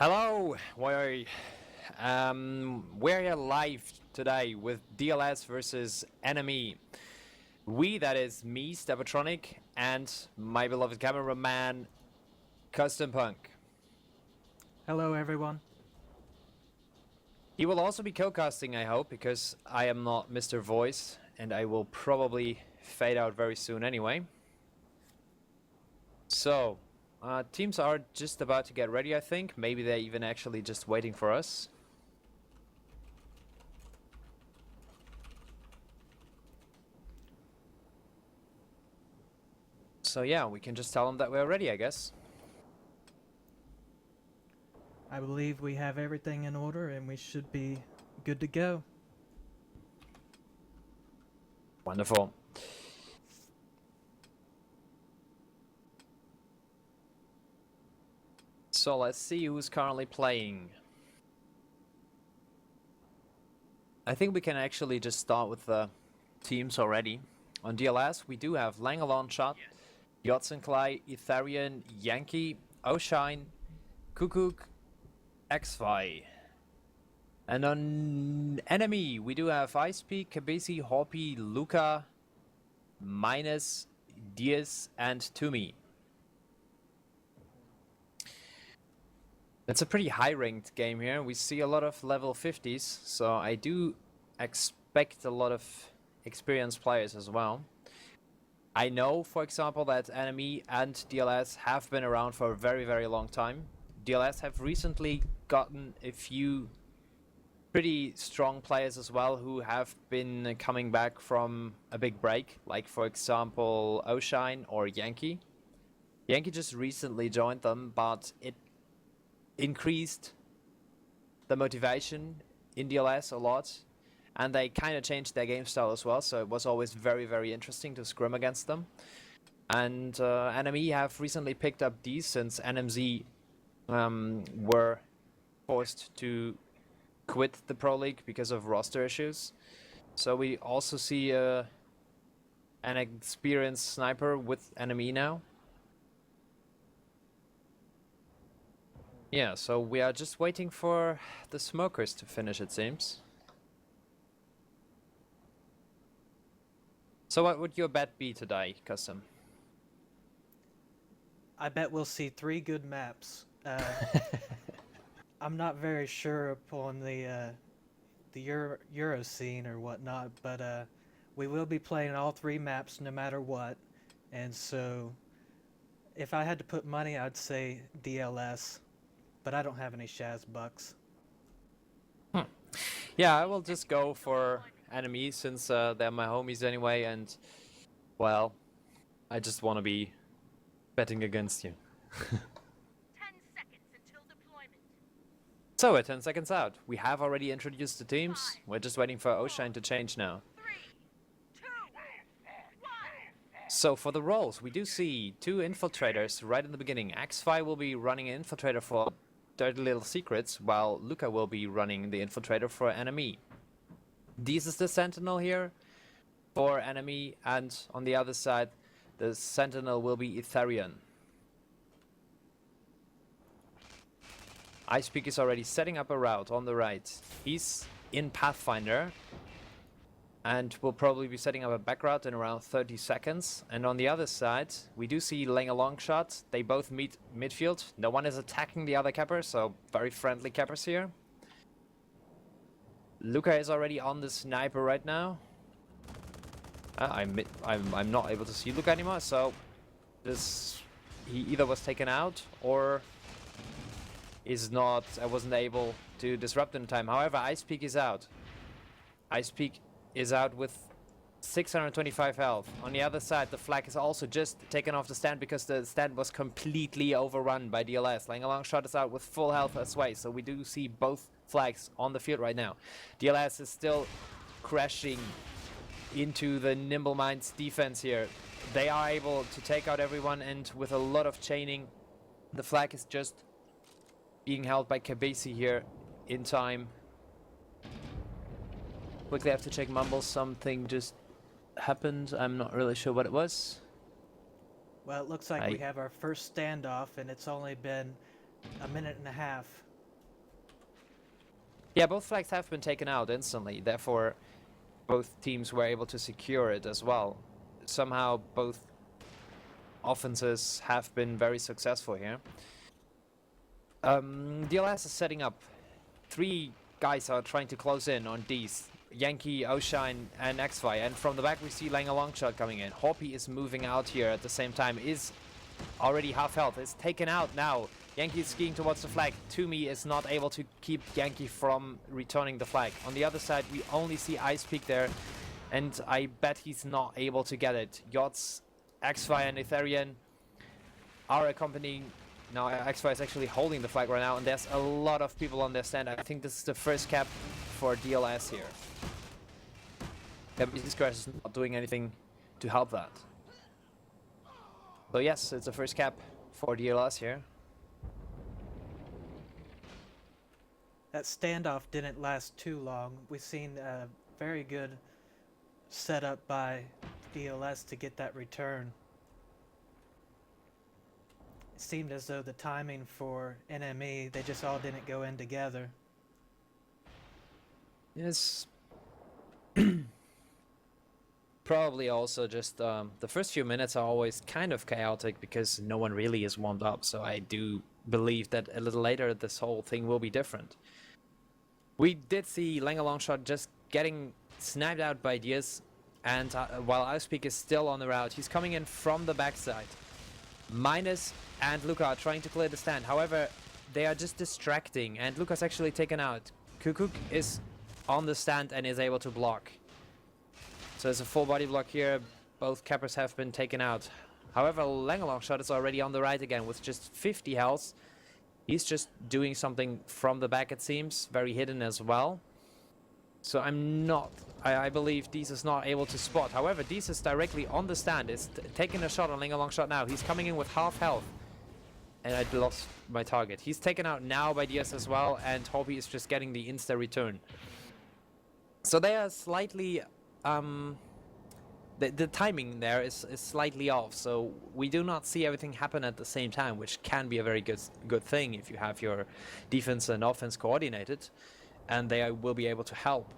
Hello, we're here live today with dLs versus nMe. That is me, Stepatronic, and my beloved cameraman, custompunk. Hello, everyone. He will also be co-casting, I hope, because I am not Mr. Voice, and I will probably fade out very soon anyway. So, teams are just about to get ready, I think. Maybe they're even actually just waiting for us. So yeah, we can just tell them that we're ready, I guess. I believe we have everything in order and we should be good to go. Wonderful. So let's see who's currently playing. I think we can actually just start with the teams already. On dLs, we do have Langalonshot, Yotzenklai, Etherian, Yankee, Oshine, Kukuk, Xvi. And on nMe, we do have Icepeak, Kabesi, Hoppy, Luca, Minus, Diaz, and Tumi. It's a pretty high-ranked game here. We see a lot of level 50s, so I do expect a lot of experienced players as well. I know, for example, that nMe and dLs have been around for a very, very long time. dLs have recently gotten a few pretty strong players as well who have been coming back from a big break, like for example Oshine or Yankee. Yankee just recently joined them, but it increased the motivation in dLs a lot, and they kind of changed their game style as well, so it was always very, very interesting to scrim against them. And nMe have recently picked up these since NMZ were forced to quit the Pro League because of roster issues. So we also see an experienced sniper with nMe now. Yeah, so we are just waiting for the smokers to finish, it seems. So what would your bet be today, Custom? I bet we'll see 3 good maps. I'm not very sure upon the Euro scene or whatnot, but we will be playing all 3 maps no matter what. And so, if I had to put money, I'd say dLs, but I don't have any Shaz bucks. Yeah, I will just go for nMe since they're my homies anyway, and well, I just want to be betting against you. 10 seconds until deployment. So we're 10 seconds out. We have already introduced the teams. We're just waiting for Oshine to change now. 3, 2, 1. So for the roles, we do see 2 infiltrators right in the beginning. Xvi will be running an infiltrator for Dirty Little Secrets, while Luca will be running the infiltrator for nMe. This is the Sentinel here for nMe, and on the other side, the Sentinel will be Etherian. Icepeak is already setting up a route on the right. He's in Pathfinder and will probably be setting up a back route in around 30 seconds. And on the other side, we do see Langalonshot. They both meet midfield. No one is attacking the other capper, so very friendly cappers here. Luca is already on the sniper right now. I'm not able to see Luca anymore, so he either was taken out or I wasn't able to disrupt in time. However, Icepeak is out. Icepeak is out with 625 health. On the other side, the flag is also just taken off the stand because the stand was completely overrun by dLs. Langalonshot is out with full health as well, so we do see both flags on the field right now. dLs is still crashing into the Nimble Minds defense here. They are able to take out everyone, and with a lot of chaining, the flag is just being held by Kabesi here in time. Quickly have to check Mumble, something just happened. I'm not really sure what it was. Well, it looks like we have our first standoff, and it's only been a minute and a half. Yeah, both flags have been taken out instantly. Therefore, both teams were able to secure it as well. Somehow, both offenses have been very successful here. dLs is setting up. 3 guys are trying to close in on D's. Yankee, Oshine, and XY. And from the back we see Lang a long shot coming in. Hoppy is moving out here at the same time. Is already half health. Is taken out now. Yankee is skiing towards the flag. nMe is not able to keep Yankee from returning the flag. On the other side we only see Ice Peak there. And I bet he's not able to get it. Yots, XY, and Ethereum are accompanying. Now XY is actually holding the flag right now, and there's a lot of people on their stand. I think this is the first cap for dLs here. This Crash is not doing anything to help that. So yes, it's the first cap for dLs here. That standoff didn't last too long. We've seen a very good setup by dLs to get that return. It seemed as though the timing for nMe, they just all didn't go in together. Yes. Probably also just the first few minutes are always kind of chaotic because no one really is warmed up. So I do believe that a little later this whole thing will be different. We did see Lang a long shot just getting sniped out by Diaz, and while Icepeak is still on the route, he's coming in from the backside. Minus and Luca are trying to clear the stand. However, they are just distracting, and Luca's actually taken out. Kukuk is on the stand and is able to block. So there's a full body block here. Both cappers have been taken out. However, Lang a long shot is already on the right again with just 50 health. He's just doing something from the back, it seems. Very hidden as well. So I believe Deez is not able to spot. However, Deez is directly on the stand. Is taking a shot on Lang a long shot now. He's coming in with half health. And I lost my target. He's taken out now by Diaz as well. And Hoppy is just getting the insta return. So they are slightly... The timing there is slightly off, so we do not see everything happen at the same time, which can be a very good thing if you have your defense and offense coordinated, and they will be able to help.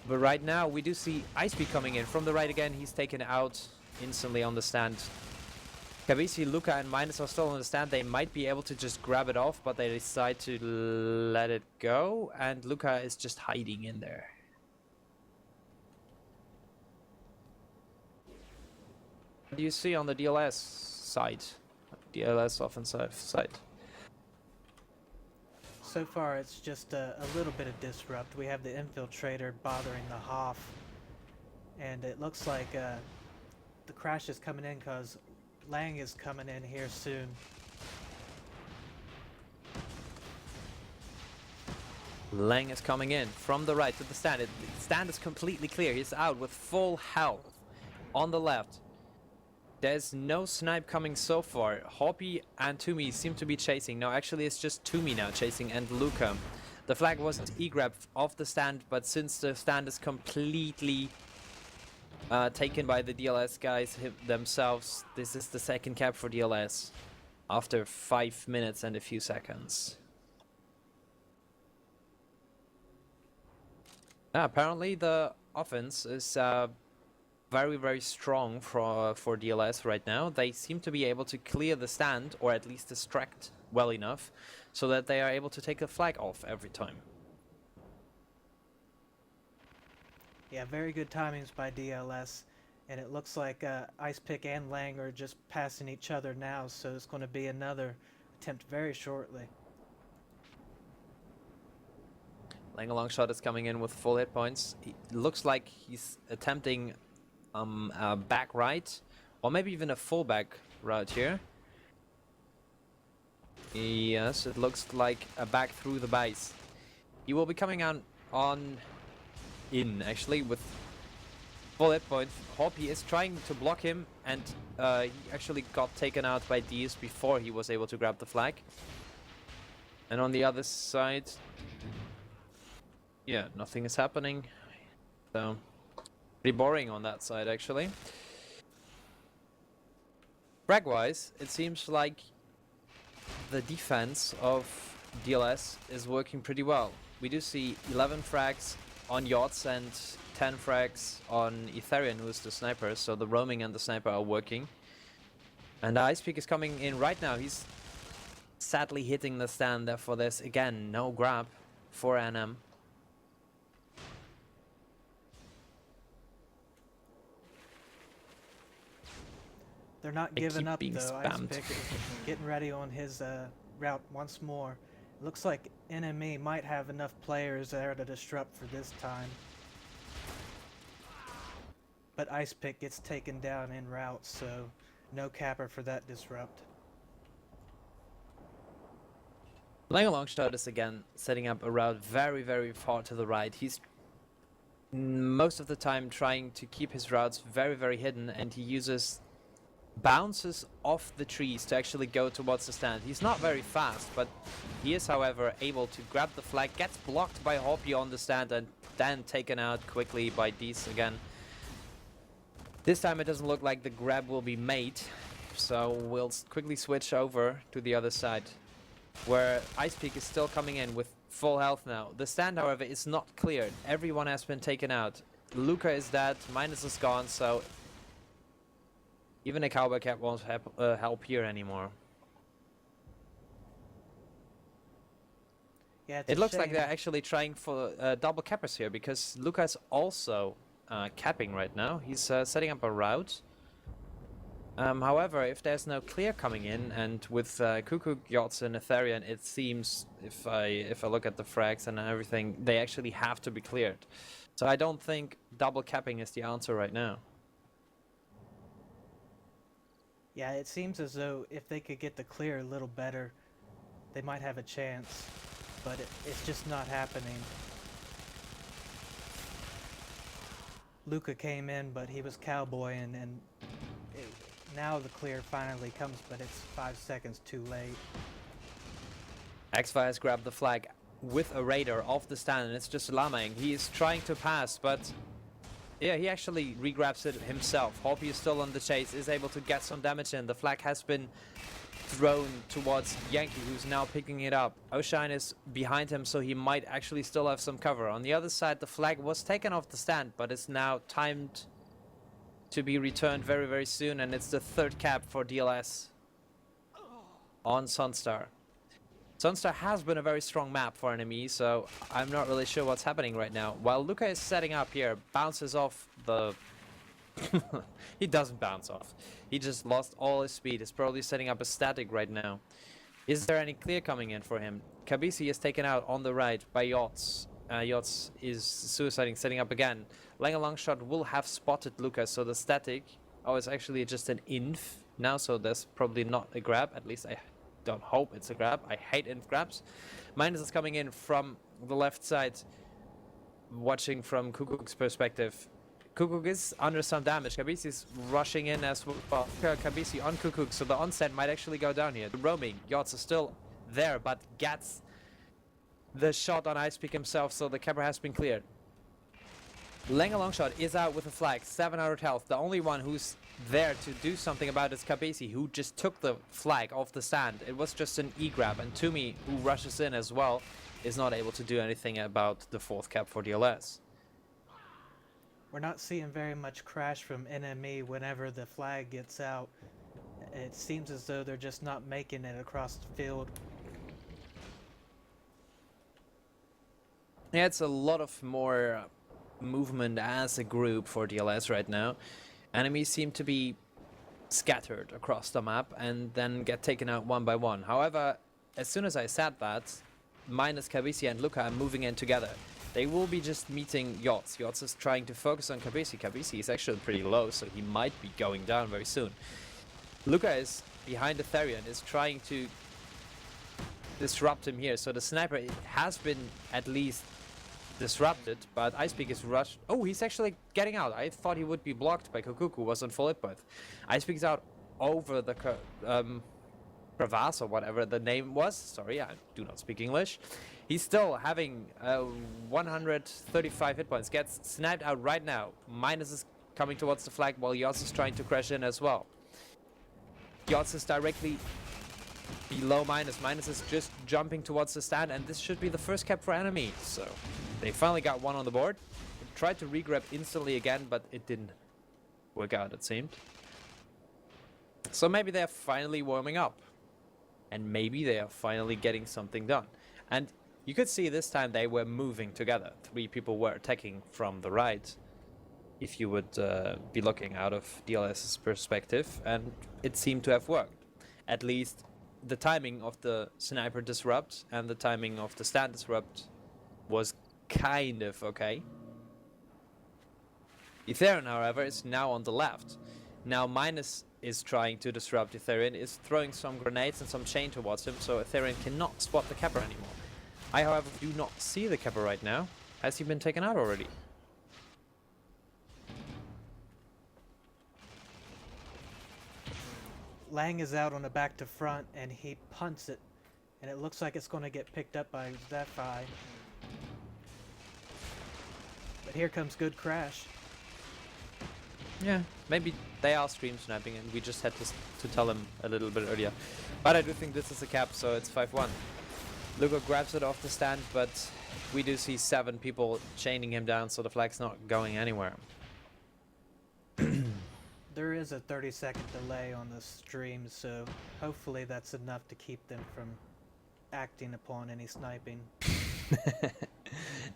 But right now we do see Icepeak coming in from the right again. He's taken out instantly on the stand. Kavisi, Luca, and Minus are still on the stand. They might be able to just grab it off, but they decide to let it go, and Luca is just hiding in there. What do you see on the dLs side? dLs offensive side? So far it's just a little bit of disrupt. We have the infiltrator bothering the Hoff, and it looks like the crash is coming in because Lang is coming in here soon. Lang is coming in from the right to the stand. The stand is completely clear. He's out with full health on the left. There's no snipe coming so far. Hoppy and nMe seem to be chasing. No, actually it's just nMe now chasing and Luca. The flag was e-grab off the stand, but since the stand is completely taken by the dLs guys themselves, this is the second cap for dLs after 5 minutes and a few seconds. Apparently the offense is very strong for dLs right now. They seem to be able to clear the stand, or at least distract well enough, so that they are able to take the flag off every time. Yeah, very good timings by dLs, and it looks like Icepick and Lang are just passing each other now, so it's going to be another attempt very shortly. Lang a long shot is coming in with full hit points. It looks like he's attempting a back right, or maybe even a full back route here. Yes, it looks like a back through the base. He will be coming out in actually with full hit points. Hoppy is trying to block him, and he actually got taken out by Deez before he was able to grab the flag. And on the other side, yeah, nothing is happening. So pretty boring on that side, actually. Frag-wise, it seems like the defense of dLs is working pretty well. We do see 11 frags on yachts and 10 frags on Ethereum, who's the sniper, so the roaming and the sniper are working. And the Ice Peak is coming in right now. He's sadly hitting the stand, therefore there's again no grab for nM. They're not They giving keep up being though. spammed. Icepick is getting ready on his route once more. Looks like nMe might have enough players there to disrupt for this time. But Icepick gets taken down en route, so no capper for that disrupt. Playing a long shot is again setting up a route very, very far to the right. He's most of the time trying to keep his routes very, very hidden, and he uses bounces off the trees to actually go towards the stand. He's not very fast, but he is, however, able to grab the flag, gets blocked by Hoppy on the stand, and then taken out quickly by Dees again. This time it doesn't look like the grab will be made, so we'll quickly switch over to the other side, where Ice Peak is still coming in with full health now. The stand, however, is not cleared. Everyone has been taken out. Luca is dead, Minus is gone, so even a Cowboy Cap won't help here anymore. Yeah, it's It a looks like shame. they're actually trying for double cappers here, because Luca's also capping right now. He's setting up a route. However, if there's no clear coming in, and with Cuckoo Yachts and Ethereum, it seems, if I look at the frags and everything, they actually have to be cleared. So I don't think double capping is the answer right now. Yeah, it seems as though if they could get the clear a little better, they might have a chance, but it's just not happening. Luca came in, but he was cowboying, and now the clear finally comes, but it's 5 seconds too late. Xfire has grabbed the flag with a raider off the stand, and it's just Lamaing. He is trying to pass, but yeah, he actually regrabs it himself. Hoppy is still on the chase, is able to get some damage in. The flag has been thrown towards Yankee, who's now picking it up. Oshine is behind him, so he might actually still have some cover. On the other side, the flag was taken off the stand, but it's now timed to be returned very, very soon, and it's the third cap for dLs on Sunstar. Sunstar has been a very strong map for nMe, so I'm not really sure what's happening right now. While Luca is setting up here, bounces off the... he doesn't bounce off. He just lost all his speed. He's probably setting up a static right now. Is there any clear coming in for him? Kabisi is taken out on the right by Yachts. Yachts is suiciding, setting up again. Lang a long shot will have spotted Luca, so the static... Oh, it's actually just an inf now, so there's probably not a grab. At least I don't hope it's a grab. I hate inf grabs. Minus is coming in from the left side, watching from Kukook's perspective. Kukook is under some damage. Kabisi is rushing in as well. Kabisi on Kukook, so the onset might actually go down here. The roaming, Yachts is still there, but gets the shot on Ice Peak himself, so the capper has been cleared. Lang a long shot is out with a flag, 700 health. The only one who's there to do something about it is Kabisi, who just took the flag off the stand. It was just an E-grab, and Toomey, who rushes in as well, is not able to do anything about the fourth cap for dLs. We're not seeing very much crash from nMe whenever the flag gets out. It seems as though they're just not making it across the field. Yeah, it's a lot of more movement as a group for dLs right now. Enemies seem to be scattered across the map and then get taken out one by one. However, as soon as I said that, Minus, Kabisi and Luca are moving in together. They will be just meeting Yachts. Yachts is trying to focus on Kabisi. Kabisi is actually pretty low, so he might be going down very soon. Luca is behind Ethereum, is trying to disrupt him here. So the sniper has been at least disrupted, but Ice Peak is rushed. Oh, he's actually getting out. I thought he would be blocked by Kukuku, who was on full hit point. Ice Peak is out over the crevasse or whatever the name was. Sorry, I do not speak English. He's still having 135 hit points. Gets sniped out right now. Minus is coming towards the flag while Yachts is trying to crash in as well. Yachts is directly below Minus. Minus is just jumping towards the stand, and this should be the first cap for enemy. So they finally got one on the board. Tried to regrab instantly again, but it didn't work out, it seemed. So maybe they're finally warming up. And maybe they are finally getting something done. And you could see this time they were moving together. 3 people were attacking from the right, if you would be looking out of dLs's perspective, and it seemed to have worked. At least the timing of the sniper disrupt and the timing of the stand disrupt was kind of okay. Ethereum, however, is now on the left. Now Minus is trying to disrupt Ethereum, is throwing some grenades and some chain towards him, so Ethereum cannot spot the Kappa anymore. I, however, do not see the Kappa right now. Has he been taken out already? Lang is out on the back to front, and he punts it, and it looks like it's going to get picked up by Zephi. But here comes good crash. Yeah, maybe they are stream sniping and we just had to tell him a little bit earlier. But I do think this is a cap, so it's 5-1. Luca grabs it off the stand, but we do see 7 people chaining him down, so the flag's not going anywhere. There is a 30-second delay on the stream, so hopefully that's enough to keep them from acting upon any sniping.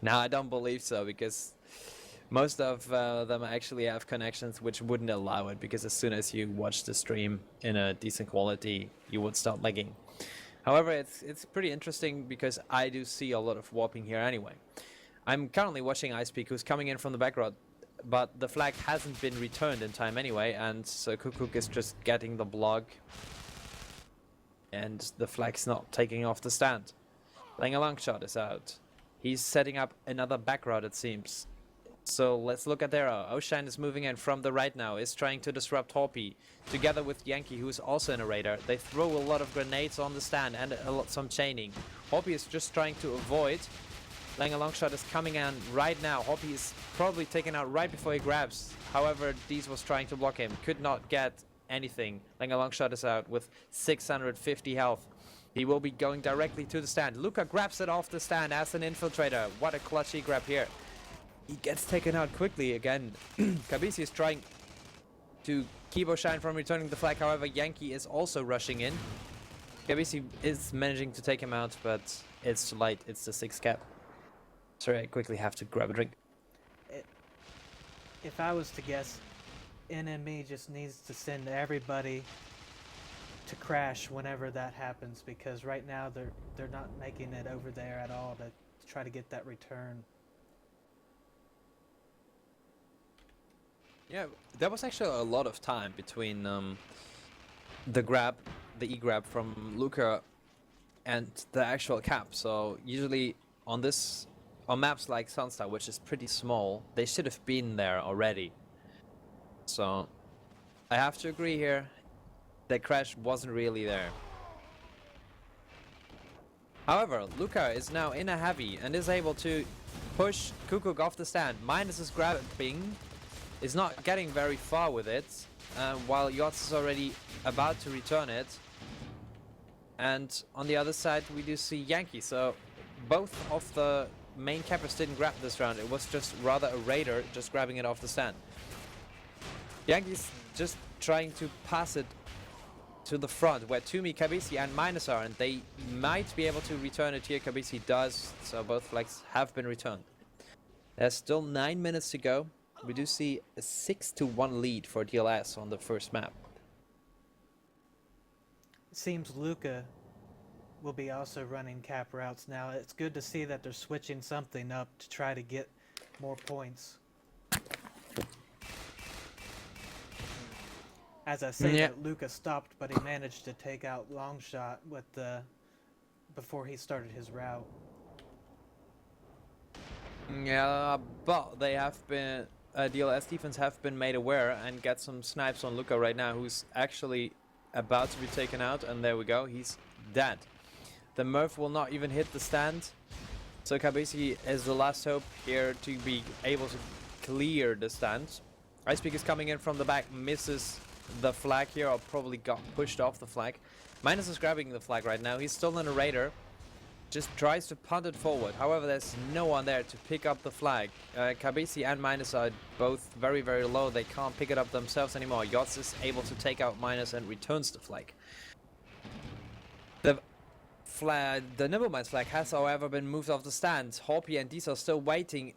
No, I don't believe so, because most of them actually have connections which wouldn't allow it, because as soon as you watch the stream in a decent quality, you would start lagging. However, it's pretty interesting because I do see a lot of warping here anyway. I'm currently watching Icepeak, who's coming in from the back road, but the flag hasn't been returned in time anyway, and so Kukuk is just getting the block, and the flag's not taking off the stand. Laying a long shot is out. He's setting up another back road, it seems. So let's look at there. Oshine is moving in from the right now, is trying to disrupt Hoppy, together with Yankee, who's also in a radar. They throw a lot of grenades on the stand and some chaining. Hoppy is just trying to avoid. Laying a long shot is coming in right now. Hoppy is probably taken out right before he grabs. However, Deez was trying to block him. Could not get anything. Laying a long shot is out with 650 health. He will be going directly to the stand. Luca grabs it off the stand as an infiltrator. What a clutchy grab here. He gets taken out quickly again. Kabisi is trying to keep Oshine from returning the flag. However, Yankee is also rushing in. Kabisi is managing to take him out, but it's too late. It's the 6 cap. Sorry, I quickly have to grab a drink. If I was to guess, nMe just needs to send everybody to crash whenever that happens, because right now they're not making it over there at all to try to get that return. Yeah, there was actually a lot of time between the E-grab from Luca and the actual cap. So usually on maps like Sunstar, which is pretty small, they should have been there already. So I have to agree here, the crash wasn't really there. However, Luca is now in a heavy and is able to push Kukuk off the stand. Minus is grabbing, is not getting very far with it, while Yots is already about to return it. And on the other side we do see Yankee, so both of the main cappers didn't grab this round. It was just rather a raider just grabbing it off the stand. Yankee's just trying to pass it to the front where Toomey, Kabisi and Minus are, and they might be able to return it here. Kabisi does, so both flags have been returned. There's still 9 minutes to go. We do see a 6-1 lead for dLs on the first map. It seems Luca will be also running cap routes now. It's good to see that they're switching something up to try to get more points. As I say, that Luca stopped, but he managed to take out Longshot with before he started his route. Yeah, but they have been dLs defense have been made aware and get some snipes on Luca right now, who's actually about to be taken out, and there we go, he's dead. The Murph will not even hit the stand, so Kabisi is the last hope here to be able to clear the stand. Icepeak is coming in from the back, misses the flag here, or probably got pushed off the flag. Minus is grabbing the flag right now. He's still in a raider. Just tries to punt it forward. However, there's no one there to pick up the flag. Kabisi and Minus are both very, very low. They can't pick it up themselves anymore. Yots is able to take out Minus and returns the flag. The Nimbleman's flag has, however, been moved off the stand. Hoppy and Dees are still waiting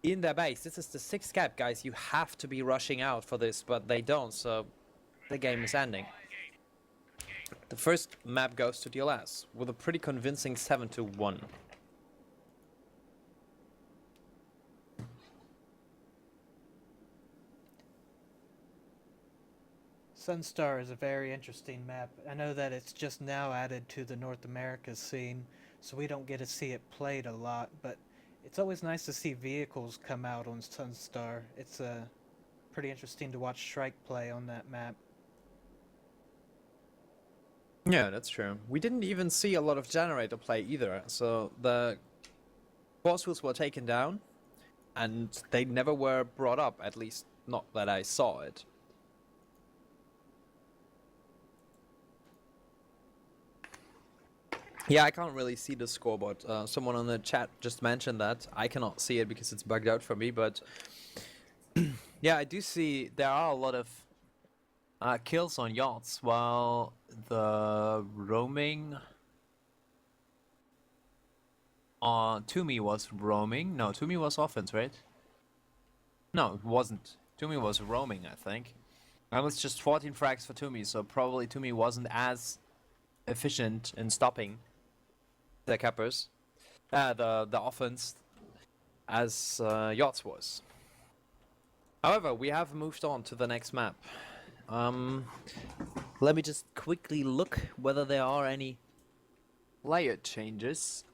in their base. This is the 6th cap, guys. You have to be rushing out for this, but they don't, so the game is ending. The first map goes to dLs with a pretty convincing 7-1. Sunstar is a very interesting map. I know that it's just now added to the North America scene, so we don't get to see it played a lot, but it's always nice to see vehicles come out on Sunstar. It's pretty interesting to watch Shrike play on that map. Yeah, that's true. We didn't even see a lot of generator play either, so the force wheels were taken down, and they never were brought up, at least not that I saw it. Yeah, I can't really see the scoreboard. Someone on the chat just mentioned that. I cannot see it because it's bugged out for me, but yeah, I do see there are a lot of kills on yachts, while the roaming on Toomey was roaming. No, Toomey was offense, right? No, it wasn't. Toomey was roaming, I think. That was just 14 frags for Toomey, so probably Toomey wasn't as efficient in stopping the cappers, the offense, as yachts was. However, we have moved on to the next map. Let me just quickly look whether there are any layer changes.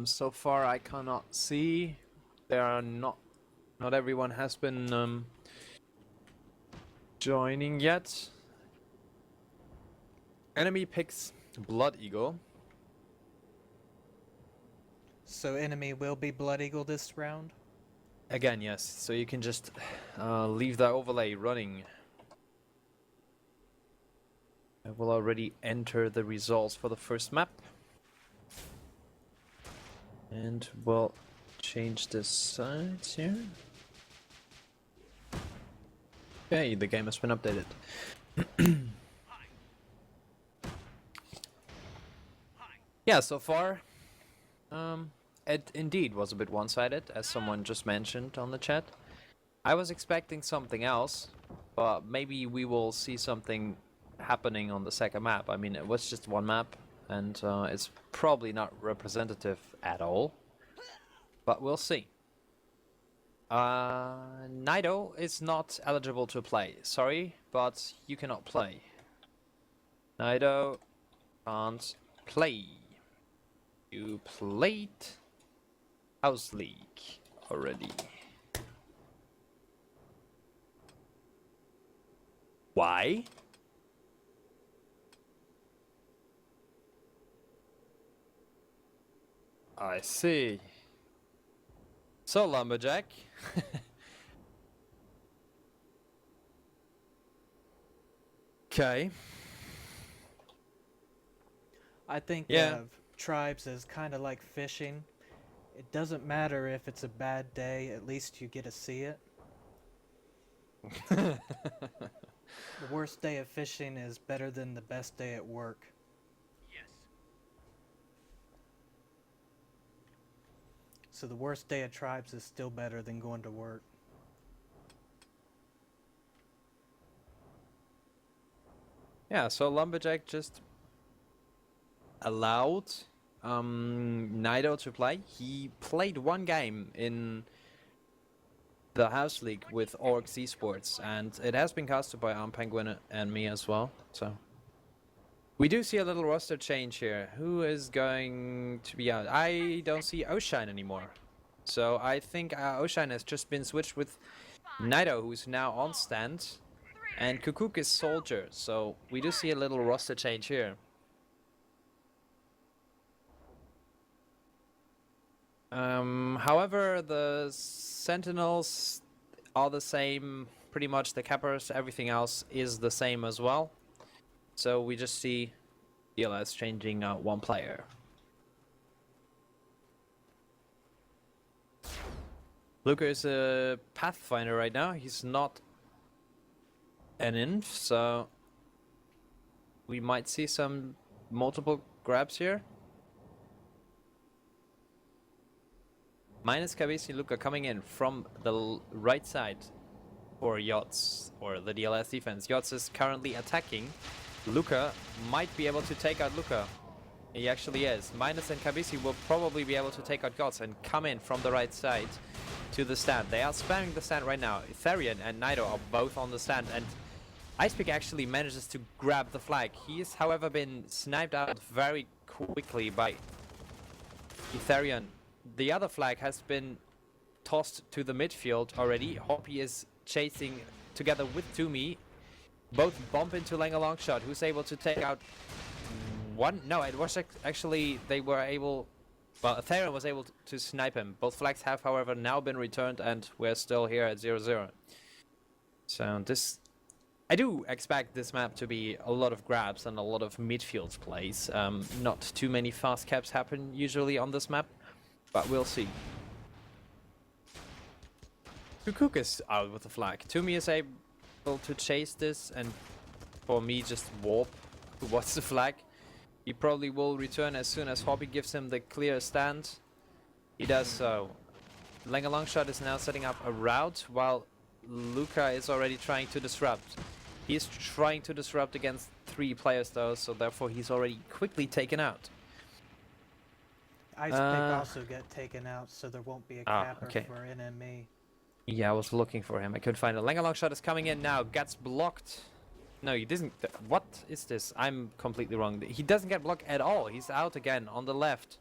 So far I cannot see. There are not everyone has been joining yet. Enemy picks Blood Eagle. So enemy will be Blood Eagle this round? Again, yes. So you can just leave the overlay running. I will already enter the results for the first map. And we'll change the sides here. Okay, the game has been updated. Yeah, so far, it indeed was a bit one-sided, as someone just mentioned on the chat. I was expecting something else, but maybe we will see something happening on the second map. I mean, it was just one map, and it's probably not representative at all, but we'll see. Nido is not eligible to play. Sorry, but you cannot play. Nido can't play. You played House League already. Why? I see. So, Lumberjack. Okay. I think Yeah. tribes is kind of like fishing. It doesn't matter if it's a bad day, at least you get to see it. The worst day of fishing is better than the best day at work. Yes. So the worst day of tribes is still better than going to work. Yeah, so Lumberjack just allowed Nido to play. He played one game in the House League with Orcs Esports, and it has been casted by Penguin and me as well. So we do see a little roster change here. Who is going to be out? I don't see Oshine anymore. So I think Oshine has just been switched with Nido, who's now on stand, and Kukuk is Soldier. So we do see a little roster change here. However, the Sentinels are the same pretty much the cappers. Everything else is the same as well. So we just see dLs changing one player. Luca is a Pathfinder right now. He's not an inf, so we might see some multiple grabs here. Minus Kabisi Luca coming in from the right side for Yachts, or the dLs defense. Yachts is currently attacking. Luca might be able to take out Luca. He actually is. Minus and Kabisi will probably be able to take out Yachts and come in from the right side to the stand. They are spamming the stand right now. Ethereum and Nido are both on the stand, and Icepeak actually manages to grab the flag. He has, however, been sniped out very quickly by Ethereum. The other flag has been tossed to the midfield already. Hoppy is chasing together with Toomey. Both bump into Langer Longshot, who's able to take out one. No, it was actually they were able. Well, Ethereum was able to snipe him. Both flags have, however, now been returned, and we're still here at 0-0. So this, I do expect this map to be a lot of grabs and a lot of midfield plays. Not too many fast caps happen usually on this map, but we'll see. Kukuk is out with the flag. Toomey is able to chase this, and for me just warp towards the flag. He probably will return as soon as Hoppy gives him the clear stand. He does so. Langer Longshot is now setting up a route, while Luca is already trying to disrupt. He's trying to disrupt against 3 players though, so therefore he's already quickly taken out. Icepick also got taken out, so there won't be a capper for nMe. Yeah, I was looking for him. I couldn't find it. Langer Longshot is coming in now. Gets blocked. No, he doesn't. What is this? I'm completely wrong. He doesn't get blocked at all. He's out again on the left.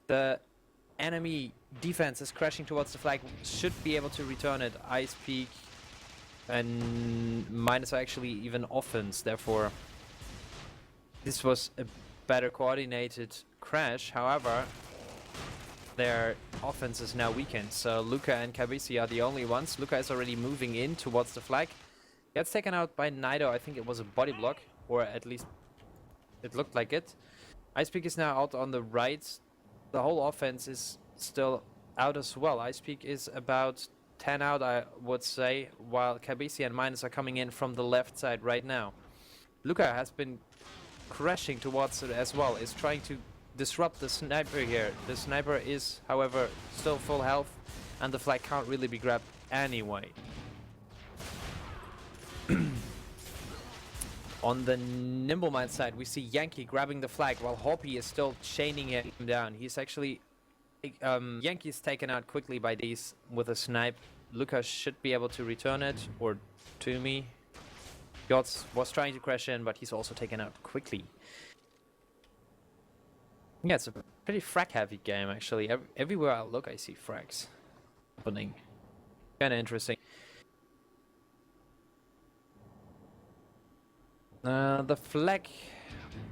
The enemy defense is crashing towards the flag. Should be able to return it. Icepeak and Minus are actually even offense. Therefore, this was a better coordinated crash. However, their offense is now weakened. So Luca and Kabisi are the only ones. Luca is already moving in towards the flag. Gets taken out by Nido. I think it was a body block, or at least it looked like it. Icepeak is now out on the right. The whole offense is still out as well. Icepeak is about 10 out, I would say, while Kabisi and Minus are coming in from the left side right now. Luca has been crashing towards it as well, is trying to disrupt the sniper here. The sniper is, however, still full health, and the flag can't really be grabbed anyway. On the Nimble Mind side, we see Yankee grabbing the flag while Hoppy is still chaining him down. He's actually... Yankee's taken out quickly by these with a snipe. Lucas should be able to return it, or Toomey. Yots was trying to crash in, but he's also taken out quickly. Yeah, it's a pretty frag-heavy game, actually. Everywhere I look, I see frags happening. Kinda interesting. The flag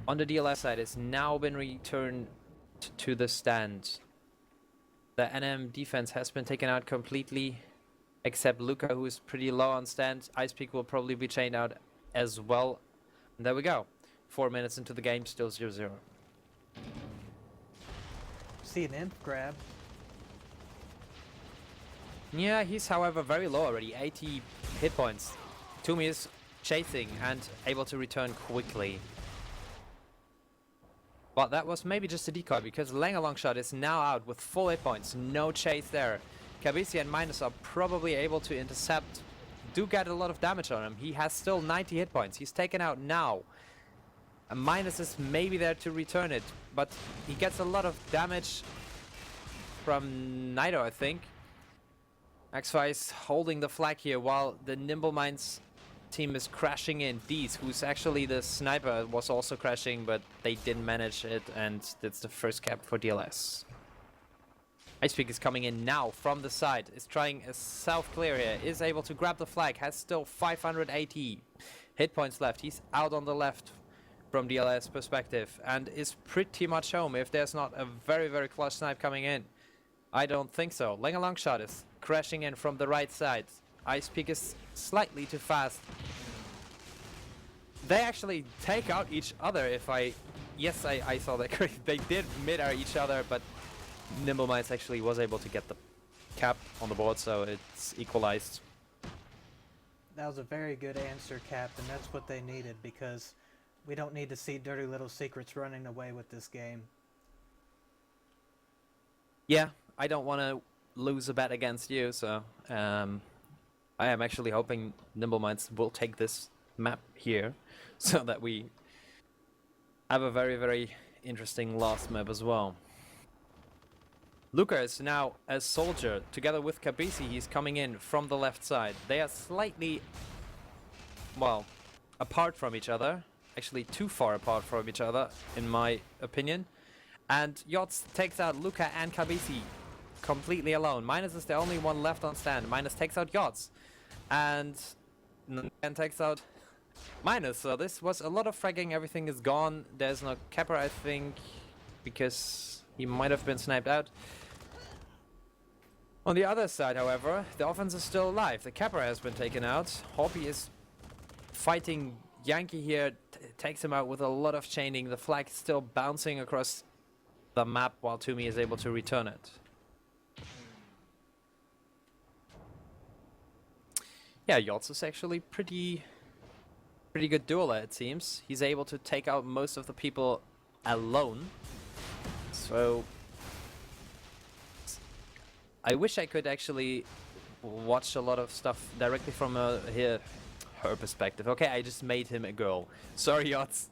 on the dLs side has now been returned to the stand. The NM defense has been taken out completely, except Luca, who is pretty low on stand. Icepeak will probably be chained out as well. And there we go. 4 minutes into the game, still 0-0. See an imp grab. Yeah, he's however very low already, 80 hit points. Toomey is chasing and able to return quickly. But that was maybe just a decoy, because Langer Longshot is now out with full hit points, no chase there. Kabisi and Minus are probably able to intercept, do get a lot of damage on him. He has still 90 hit points, he's taken out now. And Minus is maybe there to return it, but he gets a lot of damage from Nido, I think. X5 is holding the flag here while the Nimble Minds team is crashing in. Dees, who's actually the sniper, was also crashing, but they didn't manage it, and that's the first cap for dLs. Icepeak is coming in now from the side, is trying a self-clear here, is able to grab the flag, has still 580 hit points left. He's out on the left from dLs perspective, and is pretty much home if there's not a very, very clutch snipe coming in. I don't think so. Langer Longshot is crashing in from the right side. Ice Peak is slightly too fast. They actually take out each other if I... Yes, I saw that. They did mid-air each other, but Nimble Minds actually was able to get the cap on the board, so it's equalized. That was a very good answer, Captain. That's what they needed, because we don't need to see dirty little secrets running away with this game. Yeah, I don't want to lose a bet against you, so I am actually hoping Nimble Minds will take this map here, so that we have a very, very interesting last map as well. Luca is now a soldier. Together with Kabisi, he's coming in from the left side. They are slightly, well, apart from each other. Actually, too far apart from each other, in my opinion. And Yots takes out Luca and Kabisi completely alone. Minus is the only one left on stand. Minus takes out Yots. And takes out Minus. So this was a lot of fragging. Everything is gone. There's no capper, I think, because he might have been sniped out. On the other side, however, the offense is still alive. The capper has been taken out. Hoppy is fighting Yankee here, takes him out with a lot of chaining. The flag is still bouncing across the map while Toomey is able to return it. Yeah, Yots is actually pretty good dueler, it seems. He's able to take out most of the people alone. So I wish I could actually watch a lot of stuff directly from her perspective. Okay, I just made him a girl. Sorry, Yots.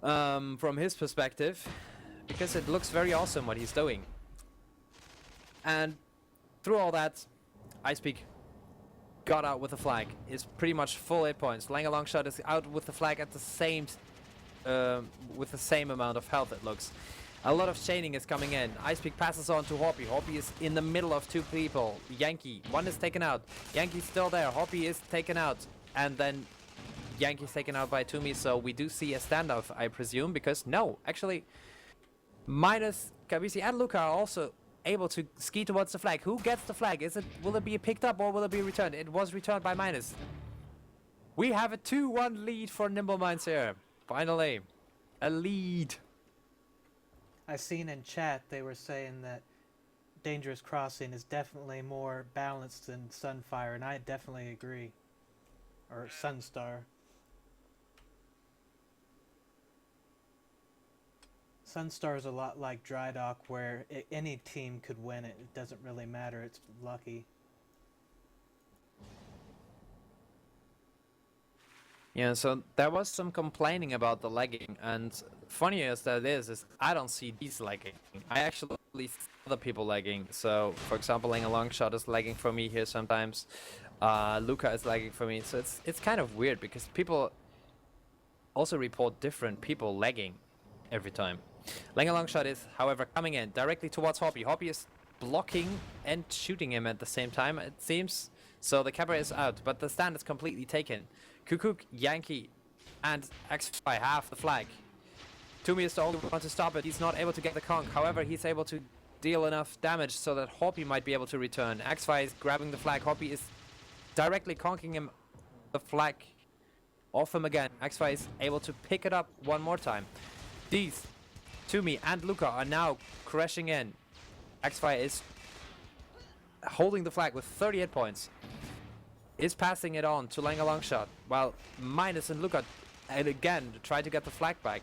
From his perspective, because it looks very awesome what he's doing. And through all that, Ice Peak got out with the flag. Is pretty much full 8 points. Langer Longshot is out with the flag at the same amount of health, it looks. A lot of chaining is coming in. Ice Peak passes on to Hoppy. Hoppy is in the middle of two people. Yankee, one is taken out. Yankee's still there. Hoppy is taken out. And then Yankee's taken out by Toomey. So we do see a standoff, I presume, because no, actually, Minus, Kabisi and Luca are also able to ski towards the flag. Who gets the flag? Will it be picked up or will it be returned? It was returned by Minus. We have a 2-1 lead for Nimble Minds here. Finally, a lead. I seen in chat they were saying that Dangerous Crossing is definitely more balanced than Sunfire, and I definitely agree. Or Sunstar. Sunstar is a lot like Dry Dock, where any team could win it. It doesn't really matter. It's lucky. Yeah, so there was some complaining about the lagging, and funny as that is I don't see these lagging. I actually see other people lagging. So, for example, Langer Longshot is lagging for me here sometimes. Luca is lagging for me. So it's kind of weird because people also report different people lagging every time. Langer Longshot is, however, coming in directly towards Hoppy. Hoppy is blocking and shooting him at the same time, it seems. So the capper is out, but the stand is completely taken. Kukuk, Yankee, and X5 have the flag. Toomey is the only one to stop it. He's not able to get the conk. However, he's able to deal enough damage so that Hoppy might be able to return. X5 is grabbing the flag. Hoppy is directly conking him the flag off him again. X5 is able to pick it up one more time. These, Toomey and Luca are now crashing in. X5 is holding the flag with 38 points. Is passing it on to Langer Longshot, while Minus and Luca and again try to get the flag back.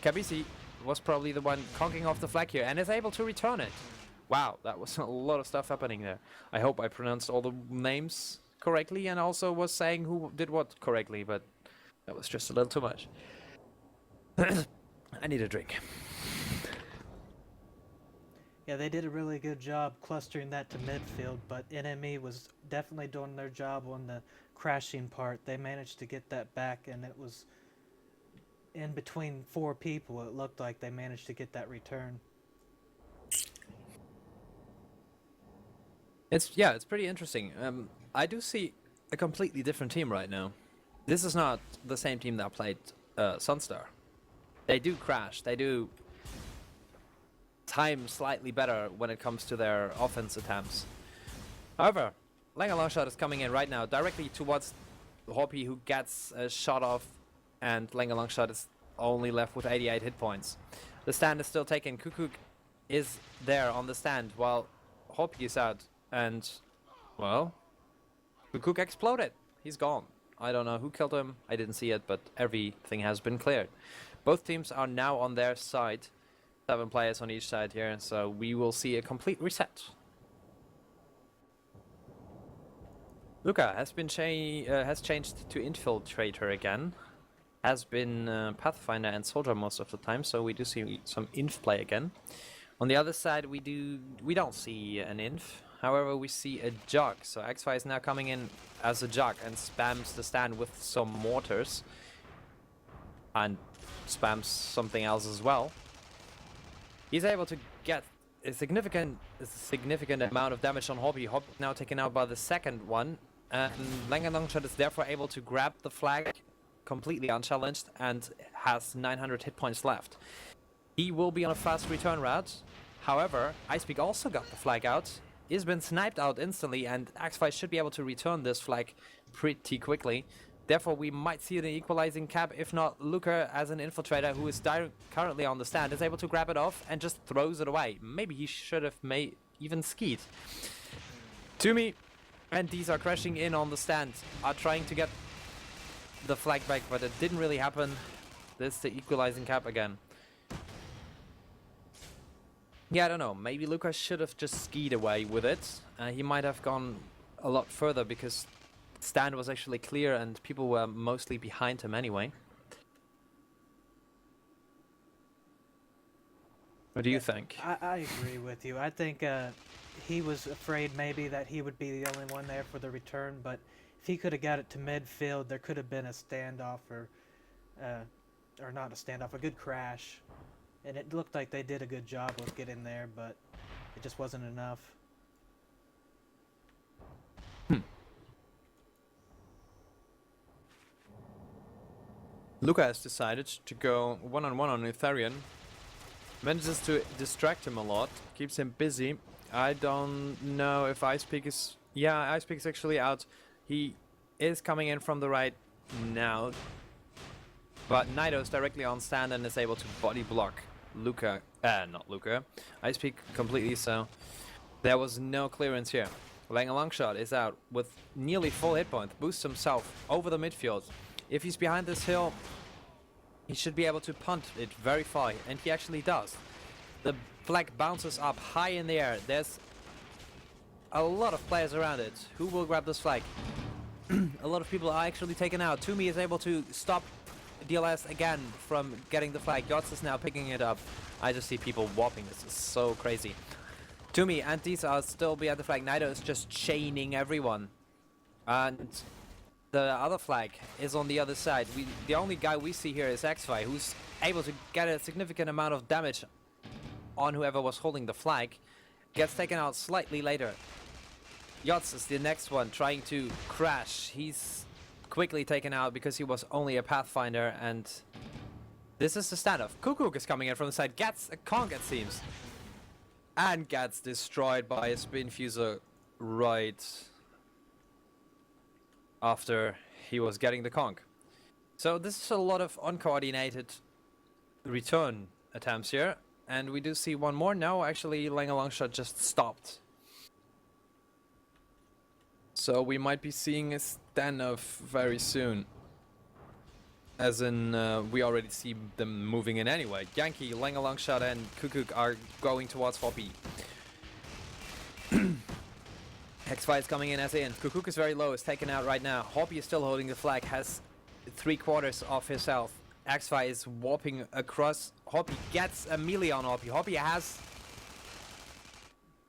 Kabisi was probably the one conking off the flag here and is able to return it. Wow, that was a lot of stuff happening there. I hope I pronounced all the names correctly and also was saying who did what correctly, but that was just a little too much. I need a drink. Yeah, they did a really good job clustering that to midfield, but nMe was definitely doing their job on the crashing part. They managed to get that back, and it was in between 4 people. It looked like they managed to get that return. It's pretty interesting. I do see a completely different team right now. This is not the same team that played Sunstar. They do crash. They do time slightly better when it comes to their offense attempts. However, Langer Longshot is coming in right now, directly towards Hoppy, who gets a shot off, and Langer Longshot is only left with 88 hit points. The stand is still taken. Kukuk is there on the stand while Hoppy is out, and, well, Kukuk exploded. He's gone. I don't know who killed him. I didn't see it, but everything has been cleared. Both teams are now on their side. 7 players on each side here, so we will see a complete reset. Luca has been has changed to Infiltrator again. Has been Pathfinder and Soldier most of the time, so we do see some Inf play again. On the other side, we don't see an Inf. However, we see a Jug. So X-Fi is now coming in as a Jug and spams the stand with some mortars. And spams something else as well. He's able to get a significant amount of damage on Hobby. Hobby now taken out by the second one. And Langer Longshot is therefore able to grab the flag completely unchallenged and has 900 hit points left. He will be on a fast return route. However, Icepeak also got the flag out. He's been sniped out instantly, and X5 should be able to return this flag pretty quickly. Therefore, we might see the equalizing cap. If not, Luca, as an infiltrator who is currently on the stand, is able to grab it off and just throws it away. Maybe he should have even skied. Toomey and these are crashing in on the stand, are trying to get the flag back, but it didn't really happen. This is the equalizing cap again. Yeah, I don't know. Maybe Lucas should have just skied away with it. He might have gone a lot further because the stand was actually clear and people were mostly behind him anyway. What do you think? I agree with you. I think he was afraid maybe that he would be the only one there for the return, but if he could have got it to midfield, there could have been a standoff or not a standoff, a good crash. And it looked like they did a good job with getting there, but it just wasn't enough. Luca has decided to go one-on-one on Eutharion. Manages to distract him a lot, keeps him busy. I don't know if Icepeak is... Yeah, Icepeak is actually out. He is coming in from the right now. But Nido is directly on stand and is able to body block Luca, not Luca, Icepeak completely, so there was no clearance here. Langer Longshot is out with nearly full hit point, boosts himself over the midfield. If he's behind this hill, he should be able to punt it very far, and he actually does. The flag bounces up high in the air. There's a lot of players around it. Who will grab this flag? A lot of people are actually taken out. Toomey is able to stop dLs again from getting the flag. Yots is now picking it up. I just see people warping. This is so crazy. Toomey and these are still behind the flag. Nido is just chaining everyone. And the other flag is on the other side. The only guy we see here is X-Fi, who's able to get a significant amount of damage on whoever was holding the flag. Gets taken out slightly later. Yots is the next one trying to crash. He's quickly taken out because he was only a Pathfinder, and this is the standoff. Kukuk is coming in from the side, gets a conk it seems, and gets destroyed by a spin fuser right after he was getting the conk. So this is a lot of uncoordinated return attempts here, and we do see one more. No, actually Langer Longshot just stopped. So we might be seeing a standoff very soon. As in, we already see them moving in anyway. Yankee, Langer Longshot and Kukuk are going towards Hoppy. X5 is coming in as in. Kukuk is very low, is taken out right now. Hoppy is still holding the flag, has 3/4 of his health. X5 is warping across. Hoppy gets a melee on Hoppy. Hoppy has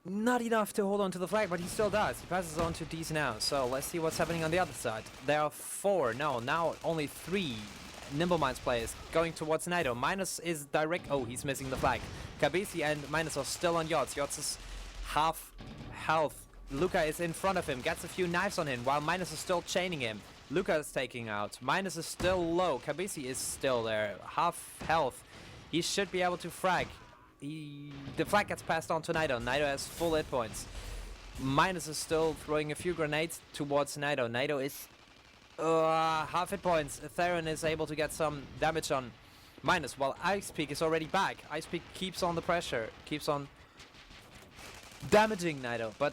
not enough to hold on to the flag, but he still does. He passes on to D's now. So let's see what's happening on the other side. There are 4, no, now only 3 Nimble Minds players going towards Nido. Minus is direct. Oh, he's missing the flag. Kabisi and Minus are still on Yots. Yots is half health. Luca is in front of him, gets a few knives on him while Minus is still chaining him. Luca is taking out. Minus is still low. Kabisi is still there, half health. He should be able to frag. The flag gets passed on to Nido. Nido has full hit points. Minus is still throwing a few grenades towards Nido. Nido is half hit points. Theron is able to get some damage on Minus, while Ice Peak is already back. Ice Peak keeps on the pressure, keeps on damaging Nido, but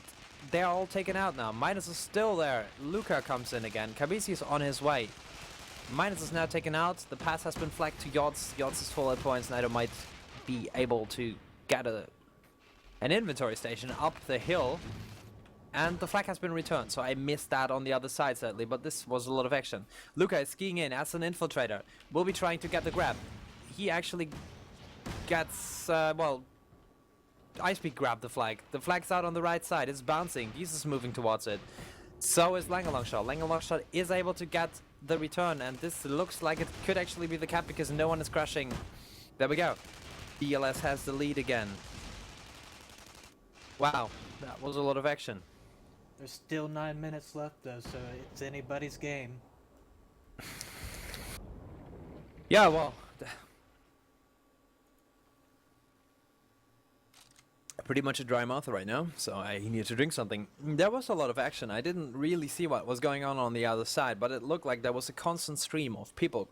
they're all taken out now. Minus is still there. Luca comes in again. Kabisi is on his way. Minus is now taken out. The pass has been flagged to Yots. Yots is full hit points. Nido might be able to get an inventory station up the hill. And the flag has been returned, so I missed that on the other side sadly, but this was a lot of action. Luca is skiing in as an infiltrator. Will be trying to get the grab. He actually gets, well, Ice Peak grabbed the flag. The flag's out on the right side. It's bouncing. Jesus moving towards it. So is Langalongshot. Langalongshot is able to get the return, and this looks like it could actually be the cap because no one is crashing. There we go. dLs has the lead again. Wow, that was a lot of action. There's still 9 minutes left though, so it's anybody's game. Yeah, well, pretty much a dry mouth right now, so I need to drink something. There was a lot of action. I didn't really see what was going on the other side, but it looked like there was a constant stream of people